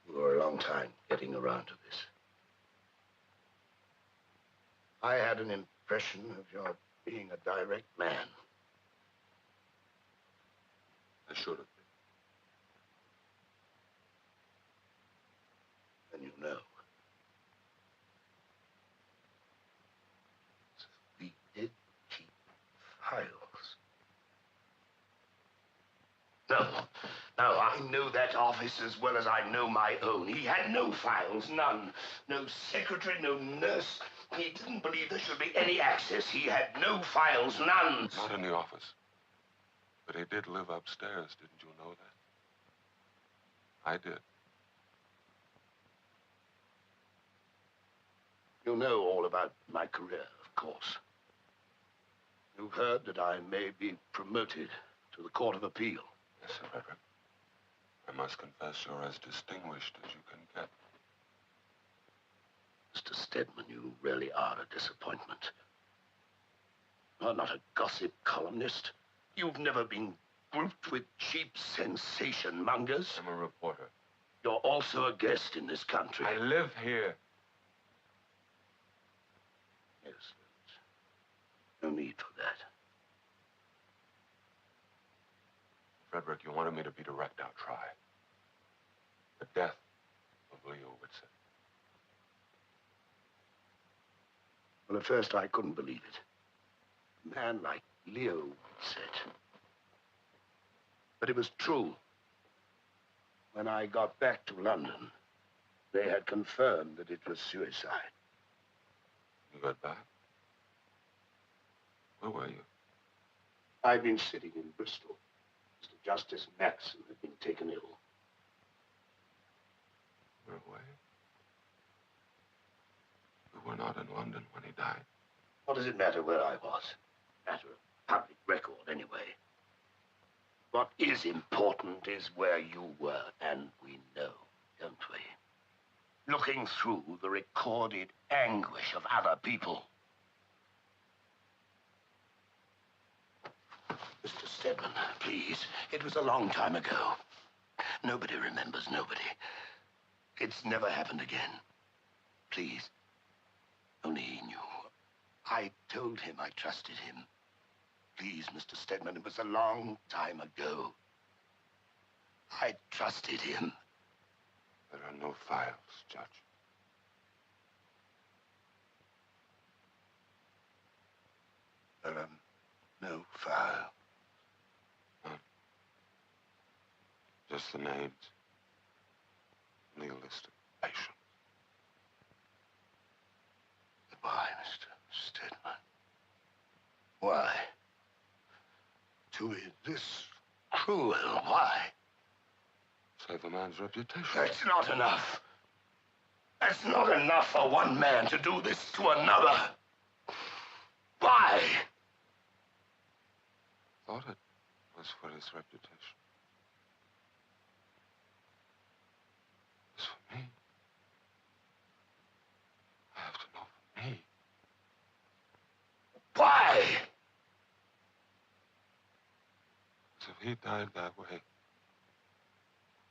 You were a long time getting around to this. I had an impression of your being a direct man. I should have been. And you know. We did keep files. No, I know that office as well as I know my own. He had no files, none. No secretary, no nurse. He didn't believe there should be any access. He had no files, none. Not in the office. But he did live upstairs, didn't you know that? I did. You know all about my career, of course. You've heard that I may be promoted to the Court of Appeal. Yes, Sir Frederick. I must confess you're as distinguished as you can get. Mr. Stedman, you really are a disappointment. You're not a gossip columnist. You've never been grouped with cheap sensation mongers. I'm a reporter. You're also a guest in this country. I live here. Yes, there's no need for that. Frederick, you wanted me to be direct. I'll try. The death of Leo Whitset. Well, at first I couldn't believe it. A man like Leo Whitset. But it was true. When I got back to London, they had confirmed that it was suicide. You got back? Where were you? I'd been sitting in Bristol. Mr. Justice Maxson had been taken ill. We're away. We were not in London when he died. What does it matter where I was? Matter of public record, anyway. What is important is where you were, and we know, don't we? Looking through the recorded anguish of other people. Mr. Stedman, please. It was a long time ago. Nobody remembers nobody. It's never happened again. Please. Only he knew. I told him I trusted him. Please, Mr. Stedman, it was a long time ago. I trusted him. There are no files, Judge. There are no files. None. Just the names. Nihilistic patience. Goodbye, Mr. Stedman. Why? To be this cruel, why? Save a man's reputation. That's not enough. That's not enough for one man to do this to another. Why? Thought it was for his reputation. It was for me. I have to know for me. Why? So if he died that way, I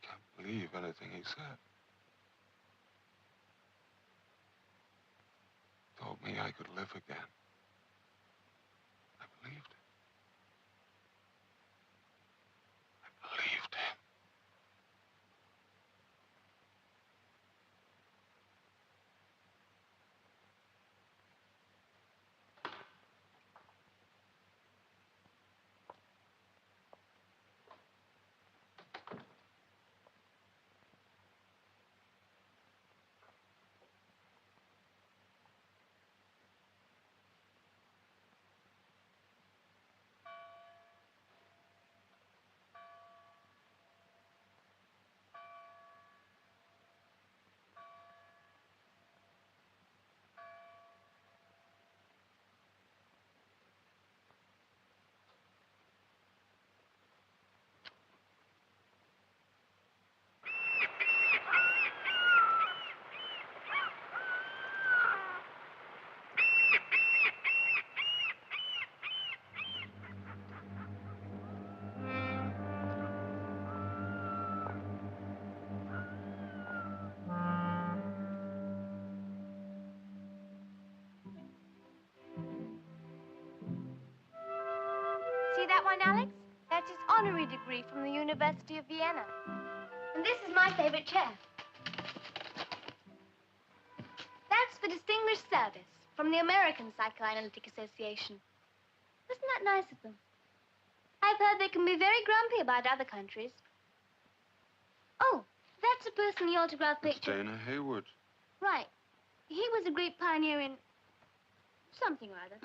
can't believe anything he said. Told me I could live again. I believed it. I believed him. See that one, Alex? That's his honorary degree from the University of Vienna. And this is my favorite chair. That's the Distinguished Service from the American Psychoanalytic Association. Isn't that nice of them? I've heard they can be very grumpy about other countries. Oh, that's a person in the autograph picture. Dana Hayward. Right. He was a great pioneer in something or other.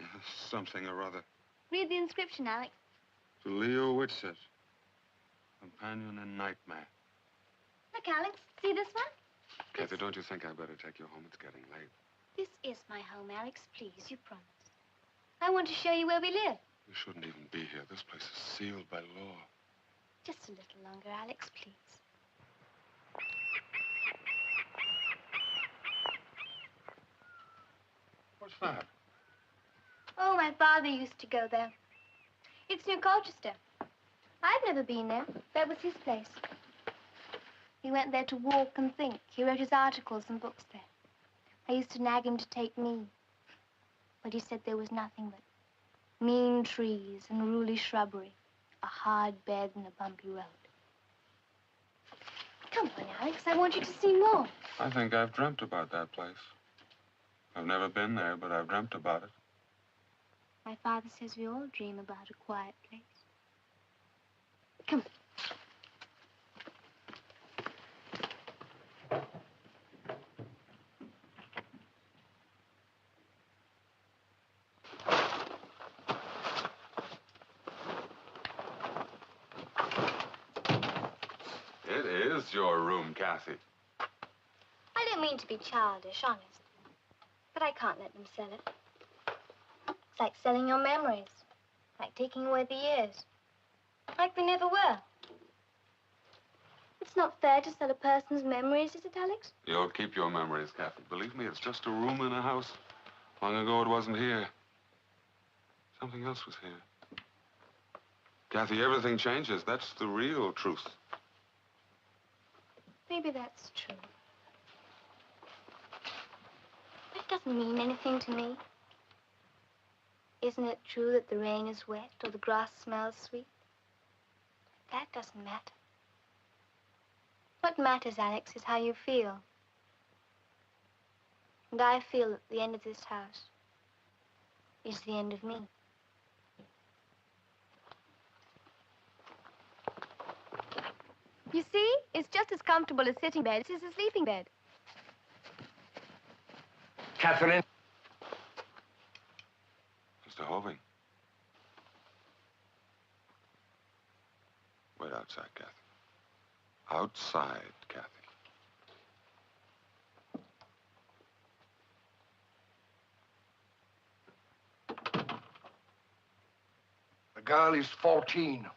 Something or other. Read the inscription, Alex. To Leo Whitset, companion in nightmare. Look, Alex, see this one? Kathy, don't you think I better take you home? It's getting late. This is my home, Alex. Please, you promised. I want to show you where we live. You shouldn't even be here. This place is sealed by law. Just a little longer, Alex, please. What's that? Oh, my father used to go there. It's near Colchester. I've never been there. That was his place. He went there to walk and think. He wrote his articles and books there. I used to nag him to take me. But he said there was nothing but mean trees and unruly shrubbery, a hard bed and a bumpy road. Come on, Alex. I want you to see more. I think I've dreamt about that place. I've never been there, but I've dreamt about it. My father says we all dream about a quiet place. Come on. It is your room, Kathy. I don't mean to be childish, honest. But I can't let them sell it. It's like selling your memories. Like taking away the years. Like they never were. It's not fair to sell a person's memories, is it, Alex? You'll keep your memories, Kathy. Believe me, it's just a room in a house. Long ago, it wasn't here. Something else was here. Kathy, everything changes. That's the real truth. Maybe that's true. But it doesn't mean anything to me. Isn't it true that the rain is wet or the grass smells sweet? That doesn't matter. What matters, Alex, is how you feel. And I feel that the end of this house is the end of me. You see, it's just as comfortable a sitting bed as a sleeping bed. Catherine. Mr. Hoving. Wait outside, Kathy. Outside, Kathy. The girl is 14.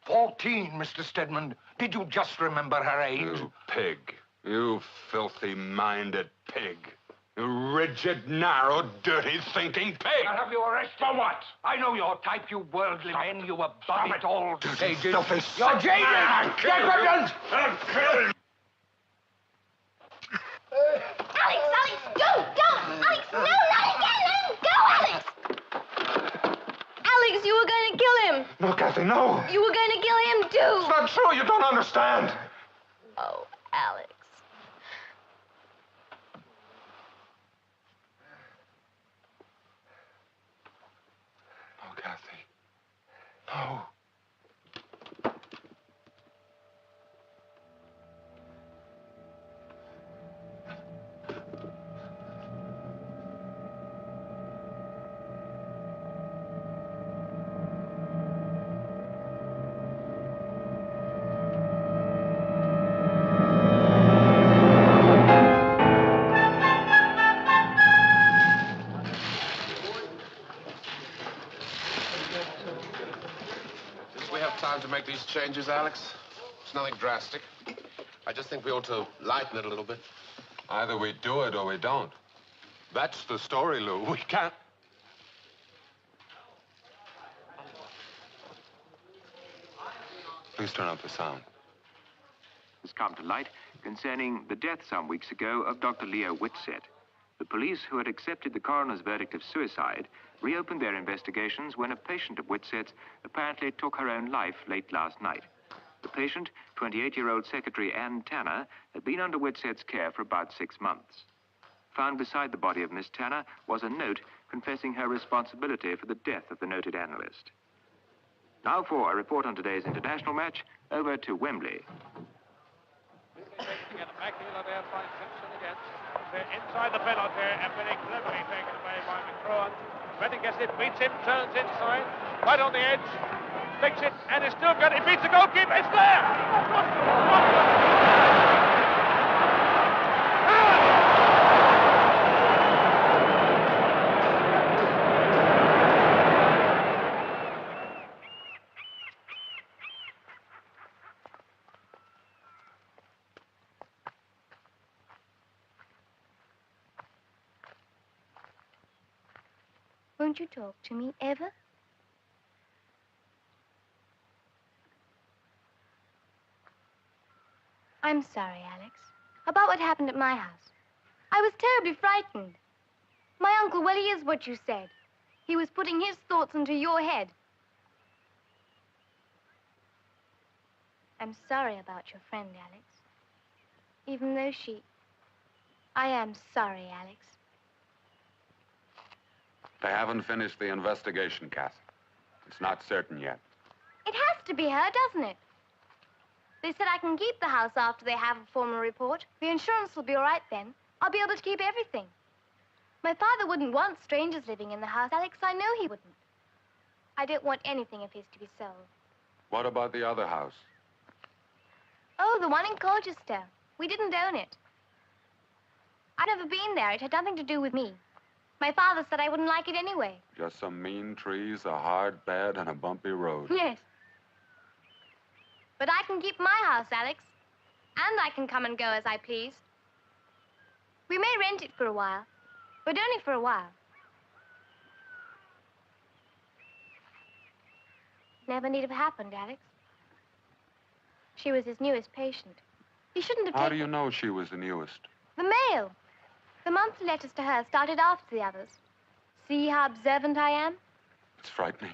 14, Mr. Stedman. Did you just remember her age? You pig. You filthy-minded pig. You rigid, narrow, dirty, thinking pig. I'll have you arrested. For what? I know your type, you worldly men. You above it all stages. You're jaded! Get weapons! Alex, don't! Alex, no, not again! Let him go, Alex! Alex, you were going to kill him. No, Kathy, no. You were going to kill him, too. It's not true. You don't understand. Oh, Alex. No, Kathy. No. To make these changes, Alex. It's nothing drastic. I just think we ought to lighten it a little bit. Either we do it or we don't. That's the story, Lou. We can't... Please turn up the sound. Has come to light concerning the death some weeks ago of Dr. Leo Whitset. The police, who had accepted the coroner's verdict of suicide, reopened their investigations when a patient of Whitset's apparently took her own life late last night. The patient, 28-year-old secretary Anne Tanner, had been under Whitset's care for about 6 months. Found beside the body of Miss Tanner was a note confessing her responsibility for the death of the noted analyst. Now for a report on today's international match, over to Wembley. Back heel there by Kempson again. They're inside the penalty and very cleverly taken away by McCraw. Redding gets it, beats him, turns inside, right on the edge, flicks it, and it's still good. It beats the goalkeeper. It's there! Won't you talk to me, ever? I'm sorry, Alex. About what happened at my house. I was terribly frightened. My uncle, well, he is what you said. He was putting his thoughts into your head. I'm sorry about your friend, Alex. Even though I am sorry, Alex. They haven't finished the investigation, Kath. It's not certain yet. It has to be her, doesn't it? They said I can keep the house after they have a formal report. The insurance will be all right then. I'll be able to keep everything. My father wouldn't want strangers living in the house, Alex. I know he wouldn't. I don't want anything of his to be sold. What about the other house? Oh, the one in Colchester. We didn't own it. I'd never been there. It had nothing to do with me. My father said I wouldn't like it anyway. Just some mean trees, a hard bed, and a bumpy road. Yes. But I can keep my house, Alex. And I can come and go as I please. We may rent it for a while, but only for a while. Never need have happened, Alex. She was his newest patient. He shouldn't have How taken... do you know she was the newest? The mail. The monthly letters to her started after the others. See how observant I am? It's frightening.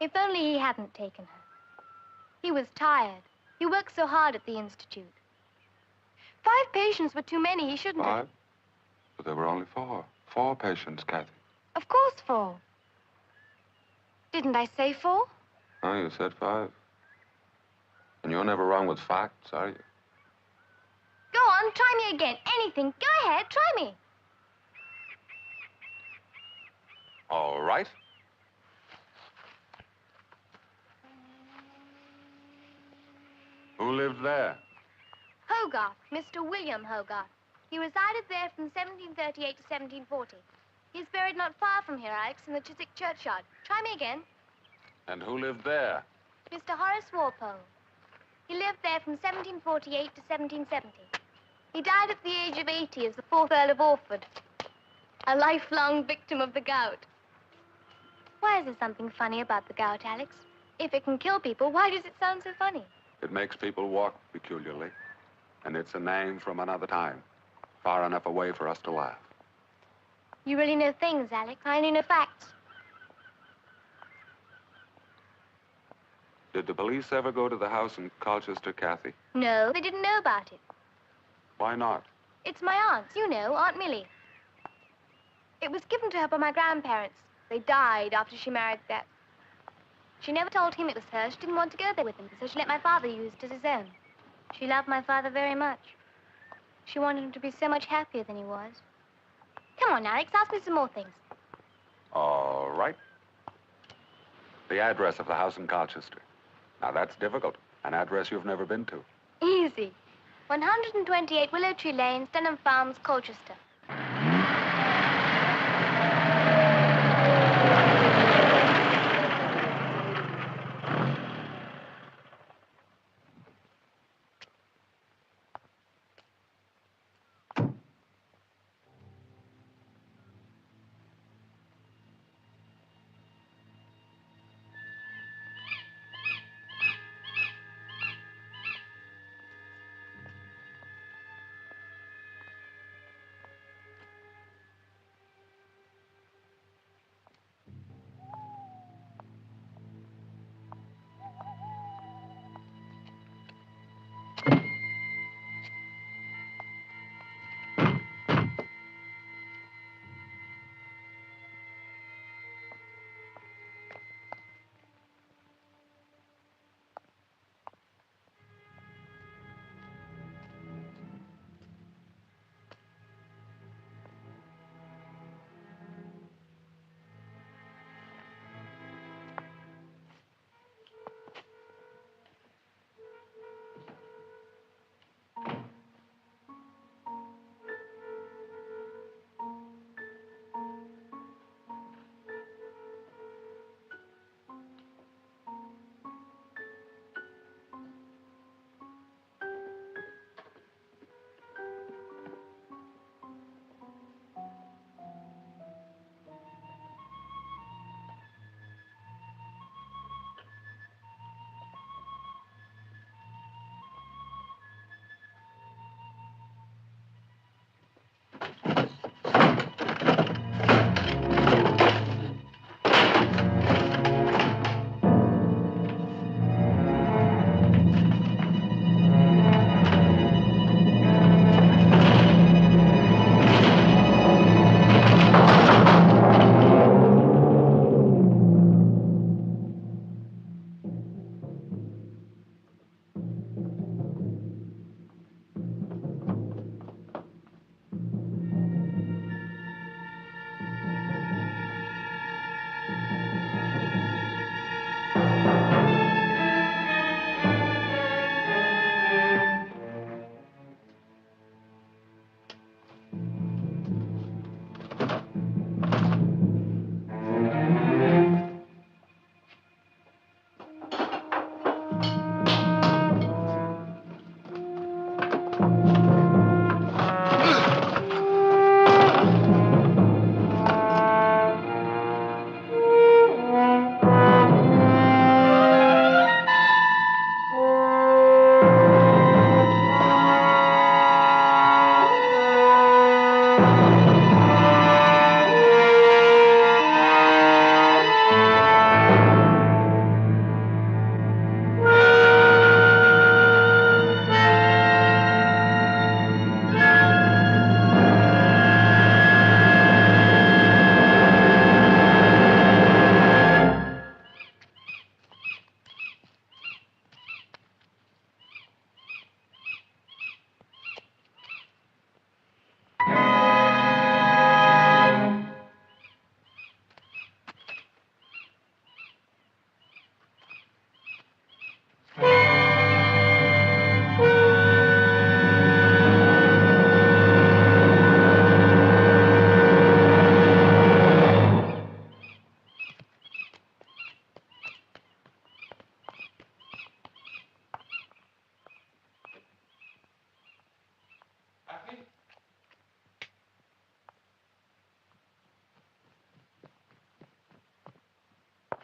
If only he hadn't taken her. He was tired. He worked so hard at the Institute. 5 patients were too many. He shouldn't have... 5? But there were only 4. 4 patients, Kathy. Of course 4. Didn't I say 4? Oh, you said 5. And you're never wrong with facts, are you? Go on, try me again. Anything. Go ahead, try me. All right. Who lived there? Hogarth, Mr. William Hogarth. He resided there from 1738 to 1740. He's buried not far from here, Alex, in the Chiswick churchyard. Try me again. And who lived there? Mr. Horace Walpole. He lived there from 1748 to 1770. He died at the age of 80 as the 4th Earl of Orford. A lifelong victim of the gout. Why is there something funny about the gout, Alex? If it can kill people, why does it sound so funny? It makes people walk peculiarly. And it's a name from another time. Far enough away for us to laugh. You really know things, Alex. I only know facts. Did the police ever go to the house in Colchester, Kathy? No, they didn't know about it. Why not? It's my aunt's, you know, Aunt Millie. It was given to her by my grandparents. They died after she married that. She never told him it was hers. She didn't want to go there with him, so she let my father use it as his own. She loved my father very much. She wanted him to be so much happier than he was. Come on, Alex, ask me some more things. All right. The address of the house in Colchester. Now, that's difficult. An address you've never been to. Easy. 128 Willow Tree Lane, Stunham Farms, Colchester.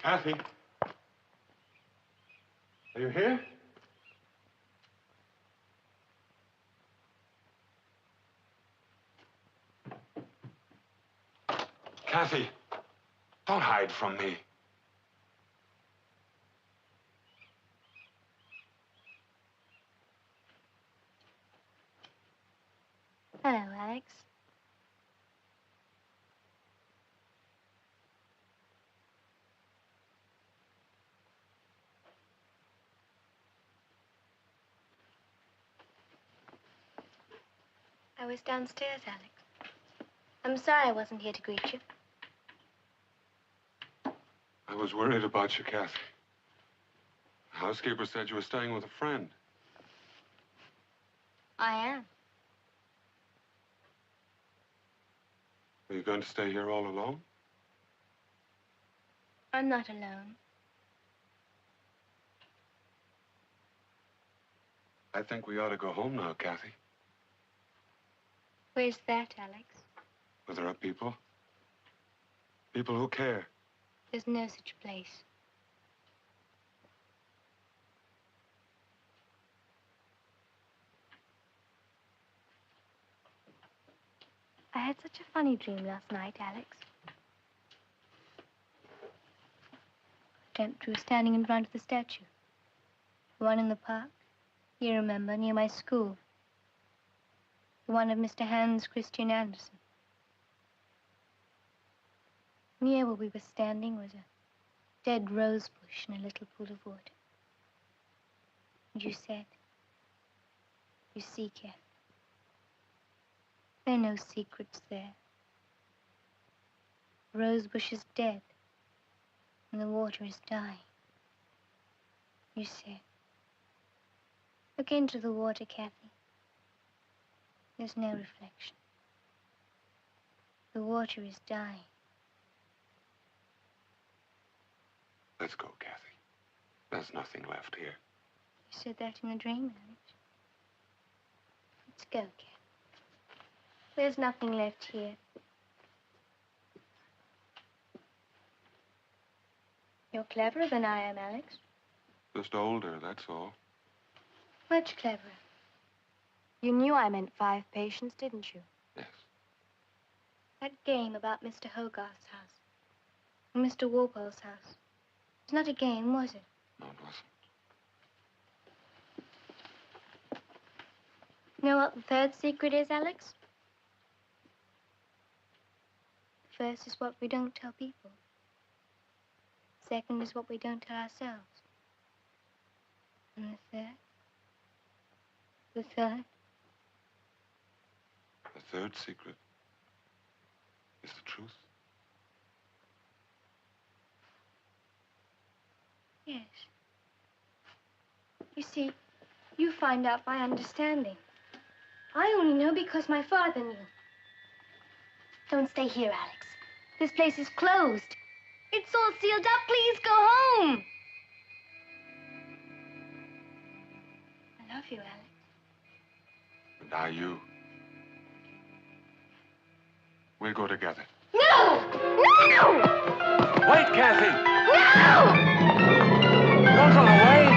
Kathy? Are you here? Kathy, don't hide from me. Hello, Alex. I was downstairs, Alex. I'm sorry I wasn't here to greet you. I was worried about you, Kathy. The housekeeper said you were staying with a friend. I am. Are you going to stay here all alone? I'm not alone. I think we ought to go home now, Kathy. Where's that, Alex? Where there are people. People who care. There's no such place. I had such a funny dream last night, Alex. I dreamt we were standing in front of the statue. The one in the park, you remember, near my school. The one of Mr. Hans Christian Andersen. Near where we were standing was a dead rose bush in a little pool of water. And you said, "You see, Kathy, there are no secrets there. The rose bush is dead, and the water is dying." You said, "Look into the water, Kathy. There's no reflection. The water is dying." Let's go, Kathy. There's nothing left here. You said that in a dream, Alex. Let's go, Kathy. There's nothing left here. You're cleverer than I am, Alex. Just older, that's all. Much cleverer. You knew I meant 5 patients, didn't you? Yes. That game about Mr. Hogarth's house and Mr. Walpole's house. It's not a game, was it? No, it wasn't. You know what the third secret is, Alex? The first is what we don't tell people. The second is what we don't tell ourselves. And the third? The third? The third secret is the truth. Yes. You see, you find out by understanding. I only know because my father knew. Don't stay here, Alex. This place is closed. It's all sealed up. Please go home. I love you, Alex. And I you. We'll go together. No! No! Wait, Kathy! No! Don't run away!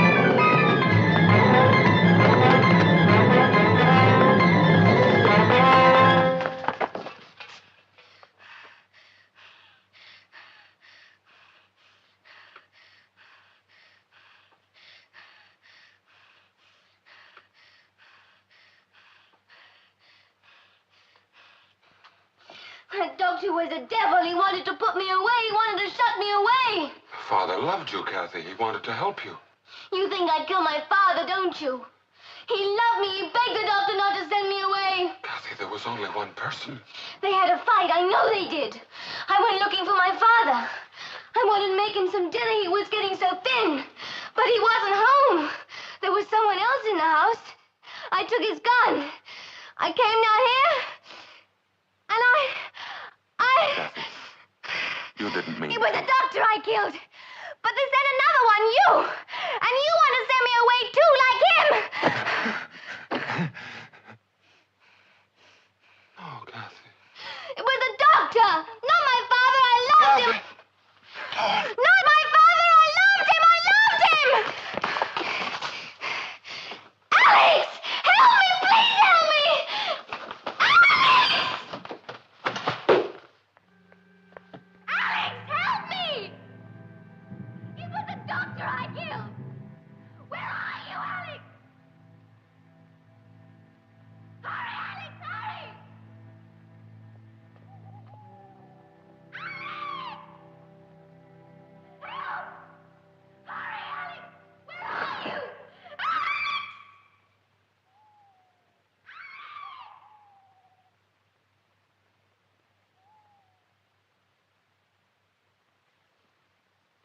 That doctor was a devil. He wanted to put me away. He wanted to shut me away. Father loved you, Kathy. He wanted to help you. You think I'd kill my father, don't you? He loved me. He begged the doctor not to send me away. Kathy, there was only one person. They had a fight. I know they did. I went looking for my father. I wanted to make him some dinner. He was getting so thin. But he wasn't home. There was someone else in the house. I took his gun. I came down here, and Kathy, you didn't mean It was a doctor I killed. But they sent another one, you. And you want to send me away, too, like him. Oh, Kathy. It was the doctor, not my father. I loved him. Not my father.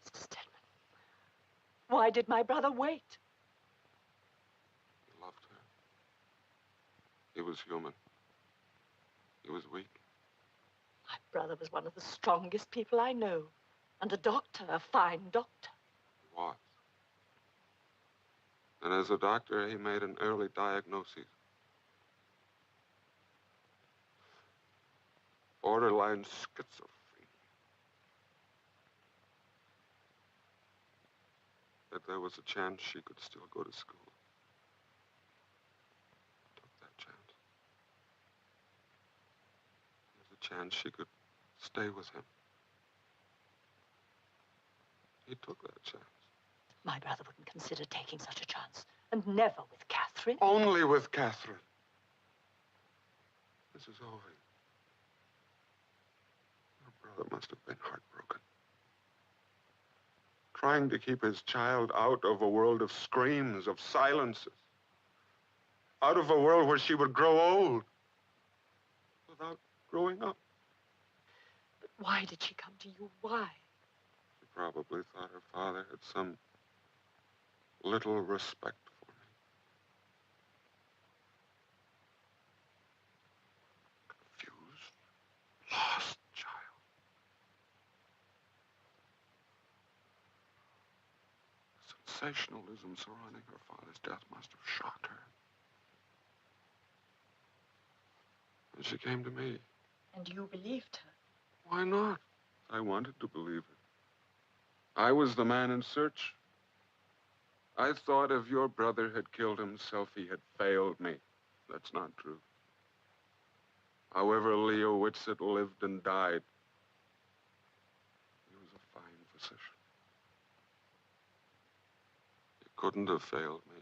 Mr. Stedman. Why did my brother wait? He loved her. He was human. He was weak. My brother was one of the strongest people I know. And a doctor, a fine doctor. He was. And as a doctor, he made an early diagnosis. Borderline schizophrenia. That there was a chance she could still go to school. Took that chance. There's a chance she could stay with him. He took that chance. My brother wouldn't consider taking such a chance. And never with Catherine. Only with Catherine. Mrs. Hoving. Your brother must have been heartbroken. Trying to keep his child out of a world of screams, of silences. Out of a world where she would grow old. Without growing up. But why did she come to you? Why? She probably thought her father had some little respect for me. Confused, lost child. The sensationalism surrounding her father's death must have shocked her. And she came to me. And you believed her? Why not? I wanted to believe it. I was the man in search. I thought if your brother had killed himself, he had failed me. That's not true. However Leo Whitset lived and died, he was a fine physician. He couldn't have failed me.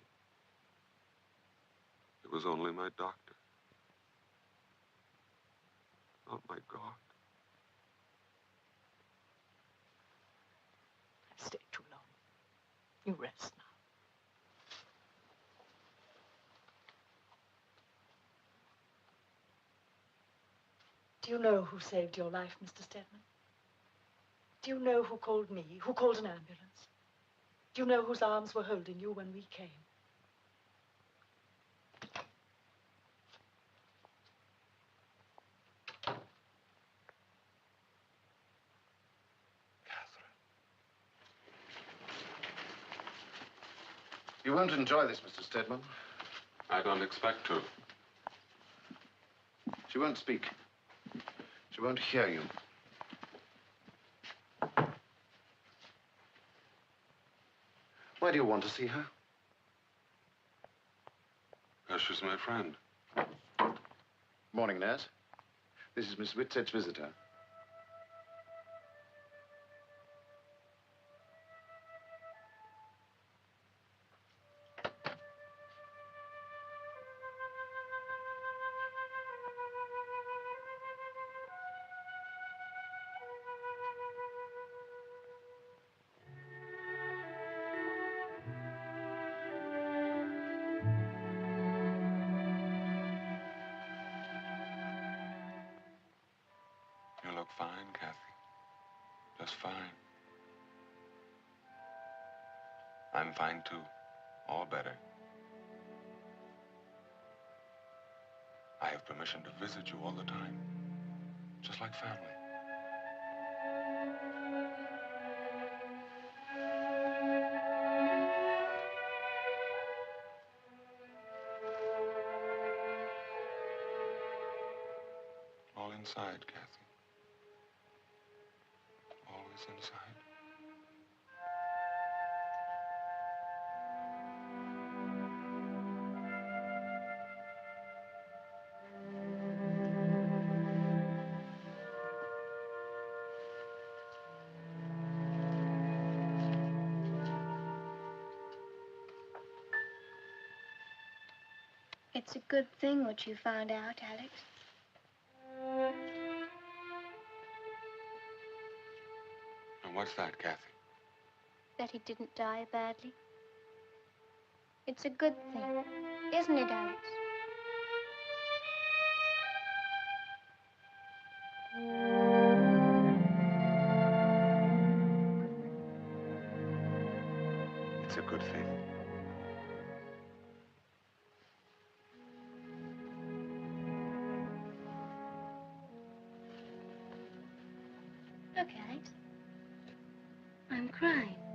He was only my doctor. Not my God. I've stayed too long. You rest now. Do you know who saved your life, Mr. Stedman? Do you know who called me, who called an ambulance? Do you know whose arms were holding you when we came? You won't enjoy this, Mr. Stedman. I don't expect to. She won't speak. She won't hear you. Why do you want to see her? Because she's my friend. Morning, nurse. This is Miss Whitset's visitor. You look fine, Kathy. Just fine. I'm fine, too. All better. I have permission to visit you all the time. Just like family. All inside, Kathy. Always inside. It's a good thing what you found out, Alex. And what's that, Kathy? That he didn't die badly. It's a good thing, isn't it, Alex? good thing. Look, Alex. I'm crying.